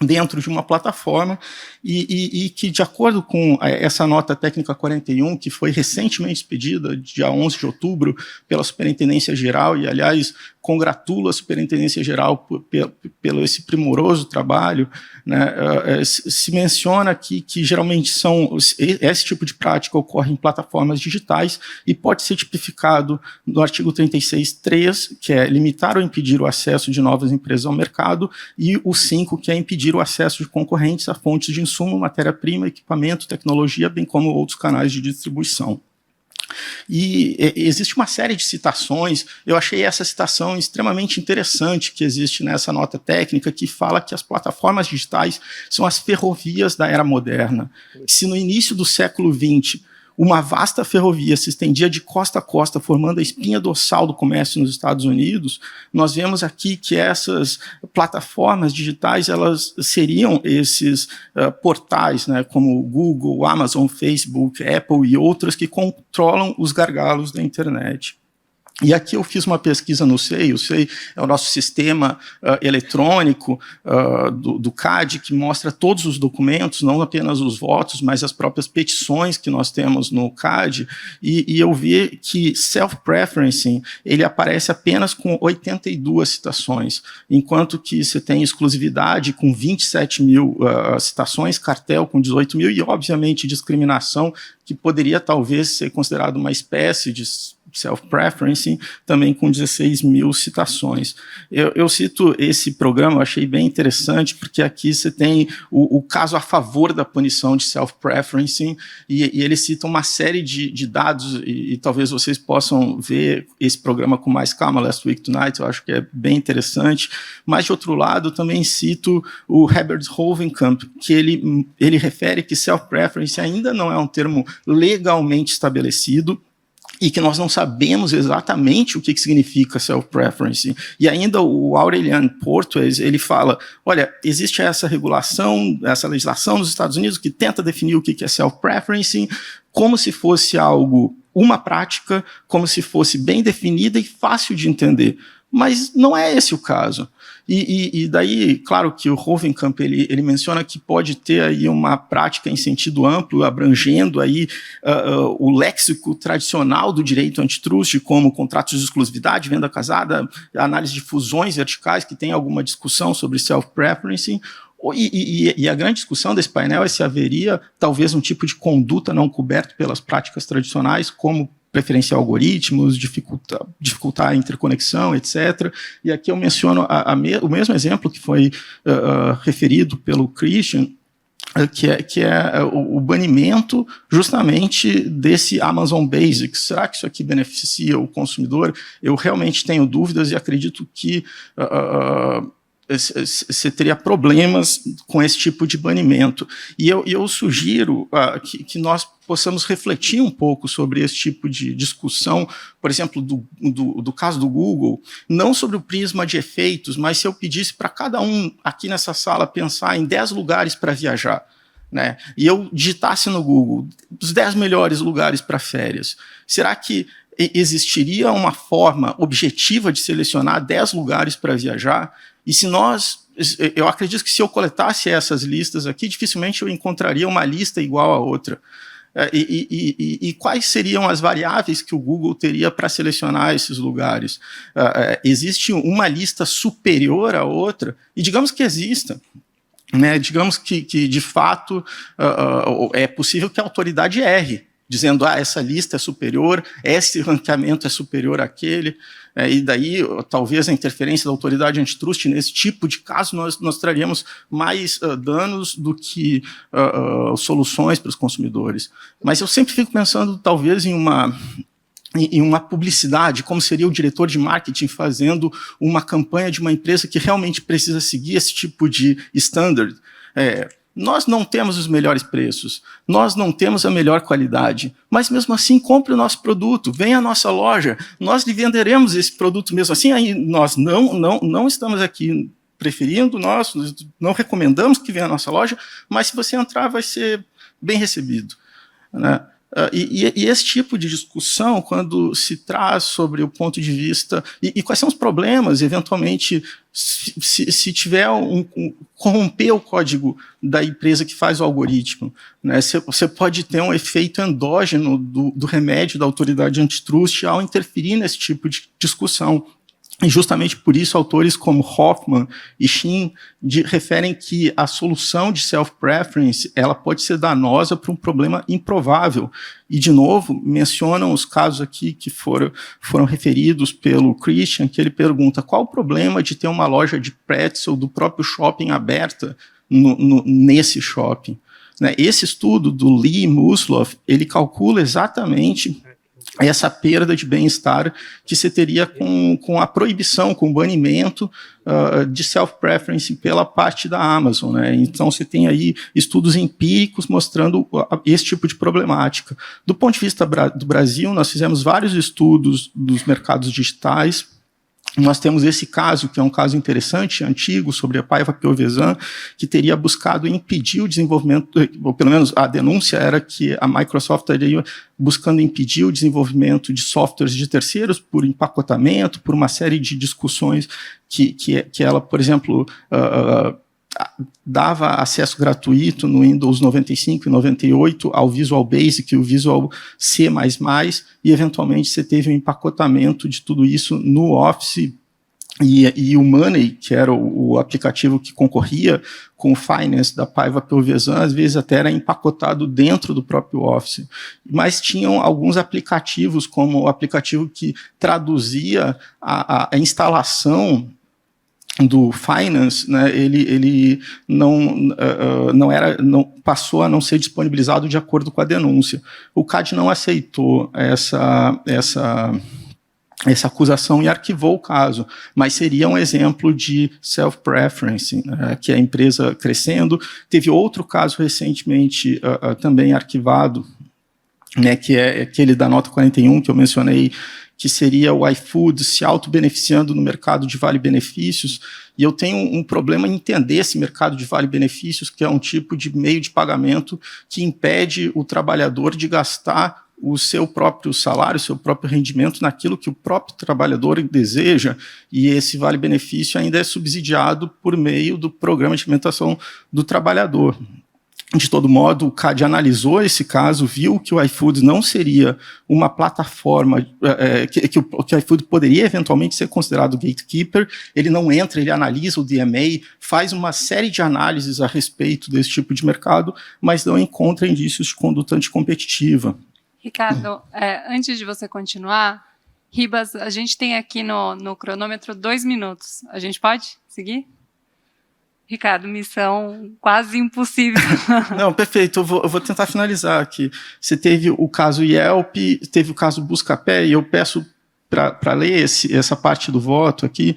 S5: dentro de uma plataforma e que, de acordo com essa nota técnica 41, que foi recentemente expedida, dia 11 de outubro, pela Superintendência Geral, e, aliás, congratulo a Superintendência Geral pelo esse primoroso trabalho, né, se menciona aqui que geralmente esse tipo de prática ocorre em plataformas digitais e pode ser tipificado no artigo 36.3, que é limitar ou impedir o acesso de novas empresas ao mercado, e o 5, que é impedir o acesso de concorrentes a fontes de insumo, matéria-prima, equipamento, tecnologia, bem como outros canais de distribuição. E existe uma série de citações. Eu achei essa citação extremamente interessante que existe nessa nota técnica, que fala que as plataformas digitais são as ferrovias da era moderna. Se no início do século XX uma vasta ferrovia se estendia de costa a costa, formando a espinha dorsal do comércio nos Estados Unidos, nós vemos aqui que essas plataformas digitais, elas seriam esses portais, né, como Google, Amazon, Facebook, Apple e outras, que controlam os gargalos da internet. E aqui eu fiz uma pesquisa no SEI. O SEI é o nosso sistema eletrônico do CAD, que mostra todos os documentos, não apenas os votos, mas as próprias petições que nós temos no CAD, e eu vi que self-preferencing, ele aparece apenas com 82 citações, enquanto que você tem exclusividade com 27 mil citações, cartel com 18 mil, e obviamente discriminação, que poderia talvez ser considerado uma espécie de self-preferencing, também com 16 mil citações. Eu cito esse programa, eu achei bem interessante, porque aqui você tem o caso a favor da punição de self-preferencing, e ele cita uma série de dados, e talvez vocês possam ver esse programa com mais calma, Last Week Tonight, eu acho que é bem interessante. Mas, de outro lado, também cito o Herbert Hovenkamp, que ele refere que self-preference ainda não é um termo legalmente estabelecido, e que nós não sabemos exatamente o que significa self-preference. E ainda o Aurelian Portues, ele fala, olha, existe essa regulação, essa legislação nos Estados Unidos que tenta definir o que é self-preference como se fosse algo, uma prática, como se fosse bem definida e fácil de entender. Mas não é esse o caso. E daí, claro que o Hovenkamp, ele menciona que pode ter aí uma prática em sentido amplo, abrangendo aí o léxico tradicional do direito antitrust, como contratos de exclusividade, venda casada, análise de fusões verticais, que tem alguma discussão sobre self-preferencing. E a grande discussão desse painel é se haveria talvez um tipo de conduta não coberto pelas práticas tradicionais, como preferenciar algoritmos, dificultar a interconexão, etc. E aqui eu menciono o mesmo exemplo que foi referido pelo Christian, que é o banimento justamente desse Amazon Basics. Será que isso aqui beneficia o consumidor? Eu realmente tenho dúvidas e acredito que você teria problemas com esse tipo de banimento. E eu sugiro que nós possamos refletir um pouco sobre esse tipo de discussão, por exemplo, do caso do Google, não sobre o prisma de efeitos, mas se eu pedisse para cada um aqui nessa sala pensar em 10 lugares para viajar, né, e eu digitasse no Google os 10 melhores lugares para férias, será que existiria uma forma objetiva de selecionar 10 lugares para viajar? E se eu acredito que se eu coletasse essas listas aqui, dificilmente eu encontraria uma lista igual a outra. E quais seriam as variáveis que o Google teria para selecionar esses lugares? Existe uma lista superior à outra? E digamos que exista. Né? Digamos que de fato, é possível que a autoridade erre, dizendo, essa lista é superior, esse ranqueamento é superior àquele, e daí, talvez, a interferência da autoridade antitrust, nesse tipo de caso, nós traríamos mais danos do que soluções para os consumidores. Mas eu sempre fico pensando, talvez, em uma publicidade, como seria o diretor de marketing fazendo uma campanha de uma empresa que realmente precisa seguir esse tipo de standard. Nós não temos os melhores preços, nós não temos a melhor qualidade, mas mesmo assim compre o nosso produto, venha à nossa loja, nós lhe venderemos esse produto mesmo assim, aí nós não estamos aqui preferindo, nós não recomendamos que venha à nossa loja, mas se você entrar vai ser bem recebido, né? E esse tipo de discussão, quando se traz sobre o ponto de vista, e quais são os problemas, eventualmente, se tiver corromper o código da empresa que faz o algoritmo, né, você pode ter um efeito endógeno do remédio da autoridade antitrust ao interferir nesse tipo de discussão. E justamente por isso, autores como Hoffman e Shin referem que a solução de self-preference ela pode ser danosa para um problema improvável. E, de novo, mencionam os casos aqui que foram referidos pelo Christian, que ele pergunta qual o problema de ter uma loja de pretzel do próprio shopping aberta nesse shopping. Né? Esse estudo do Lee Musloff, ele calcula exatamente essa perda de bem-estar que você teria com a proibição, com o banimento de self-preference pela parte da Amazon, né? Então, você tem aí estudos empíricos mostrando esse tipo de problemática. Do ponto de vista do Brasil, nós fizemos vários estudos dos mercados digitais, Nós temos esse caso, que é um caso interessante, antigo, sobre a Paiva Piovesan, que teria buscado impedir o desenvolvimento, ou pelo menos a denúncia era que a Microsoft estaria buscando impedir o desenvolvimento de softwares de terceiros por empacotamento, por uma série de discussões que ela, por exemplo, dava acesso gratuito no Windows 95 e 98 ao Visual Basic e o Visual C++, e eventualmente você teve um empacotamento de tudo isso no Office, e o Money, que era o aplicativo que concorria com o Finance da Paiva Piovesan, às vezes até era empacotado dentro do próprio Office. Mas tinham alguns aplicativos, como o aplicativo que traduzia a instalação do Finance, né, ele não passou a não ser disponibilizado de acordo com a denúncia. O CAD não aceitou essa acusação e arquivou o caso, mas seria um exemplo de self-preferencing, né, que a empresa crescendo. Teve outro caso recentemente também arquivado, né, que é aquele da nota 41 que eu mencionei, que seria o iFood se auto-beneficiando no mercado de vale-benefícios, e eu tenho um problema em entender esse mercado de vale-benefícios, que é um tipo de meio de pagamento que impede o trabalhador de gastar o seu próprio salário, o seu próprio rendimento naquilo que o próprio trabalhador deseja, e esse vale-benefício ainda é subsidiado por meio do programa de alimentação do trabalhador. De todo modo, o CAD analisou esse caso, viu que o iFood não seria uma plataforma, que o iFood poderia eventualmente ser considerado gatekeeper. Ele não entra, ele analisa o DMA, faz uma série de análises a respeito desse tipo de mercado, mas não encontra indícios de conduta anticompetitiva.
S1: Ricardo, antes de você continuar, Ribas, a gente tem aqui no cronômetro 2 minutos. A gente pode seguir? Ricardo, missão quase impossível.
S5: Não, perfeito. Eu vou tentar finalizar aqui. Você teve o caso Yelp, teve o caso Buscapé, e eu peço para ler essa parte do voto aqui,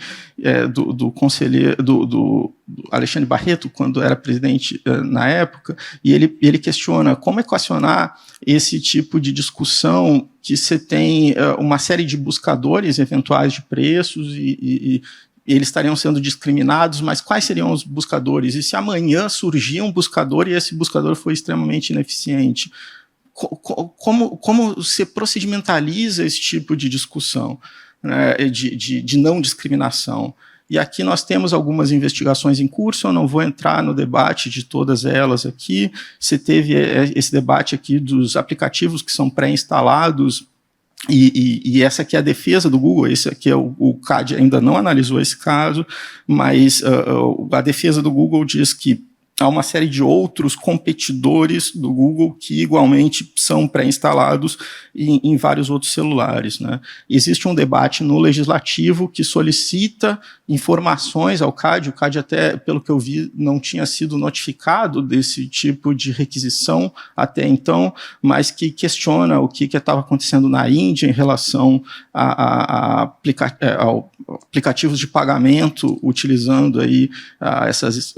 S5: do conselheiro, do Alexandre Barreto, quando era presidente na época, e ele questiona como equacionar esse tipo de discussão que você tem uma série de buscadores eventuais de preços e eles estariam sendo discriminados, mas quais seriam os buscadores? E se amanhã surgir um buscador e esse buscador foi extremamente ineficiente? Como você procedimentaliza esse tipo de discussão, né, de não discriminação? E aqui nós temos algumas investigações em curso, eu não vou entrar no debate de todas elas aqui. Você teve esse debate aqui dos aplicativos que são pré-instalados, e essa aqui é a defesa do Google. Esse aqui é o CAD ainda não analisou esse caso, mas a defesa do Google diz que há uma série de outros competidores do Google que igualmente são pré-instalados em vários outros celulares, né? Existe um debate no legislativo que solicita informações ao CAD. O CAD até, pelo que eu vi, não tinha sido notificado desse tipo de requisição até então, mas que questiona o que estava acontecendo na Índia em relação a aplicativos de pagamento utilizando aí essas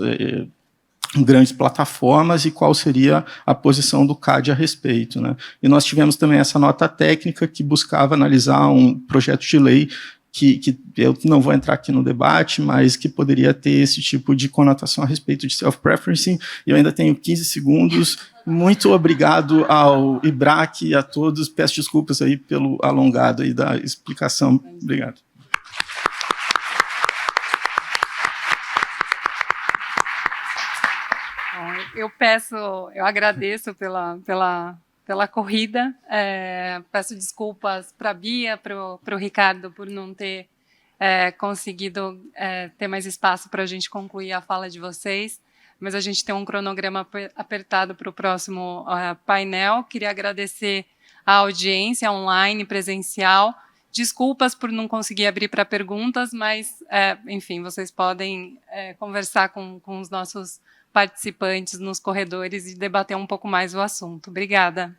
S5: grandes plataformas e qual seria a posição do CAD a respeito, né? E nós tivemos também essa nota técnica que buscava analisar um projeto de lei que eu não vou entrar aqui no debate, mas que poderia ter esse tipo de conotação a respeito de self-preferencing. E eu ainda tenho 15 segundos. Muito obrigado ao IBRAC e a todos. Peço desculpas aí pelo alongado aí da explicação. Obrigado.
S1: Eu agradeço pela corrida, peço desculpas para a Bia, para o Ricardo, por não ter conseguido ter mais espaço para a gente concluir a fala de vocês, mas a gente tem um cronograma apertado para o próximo painel. Queria agradecer a audiência online, presencial. Desculpas por não conseguir abrir para perguntas, mas, enfim, vocês podem conversar com os nossos participantes nos corredores e debater um pouco mais o assunto. Obrigada.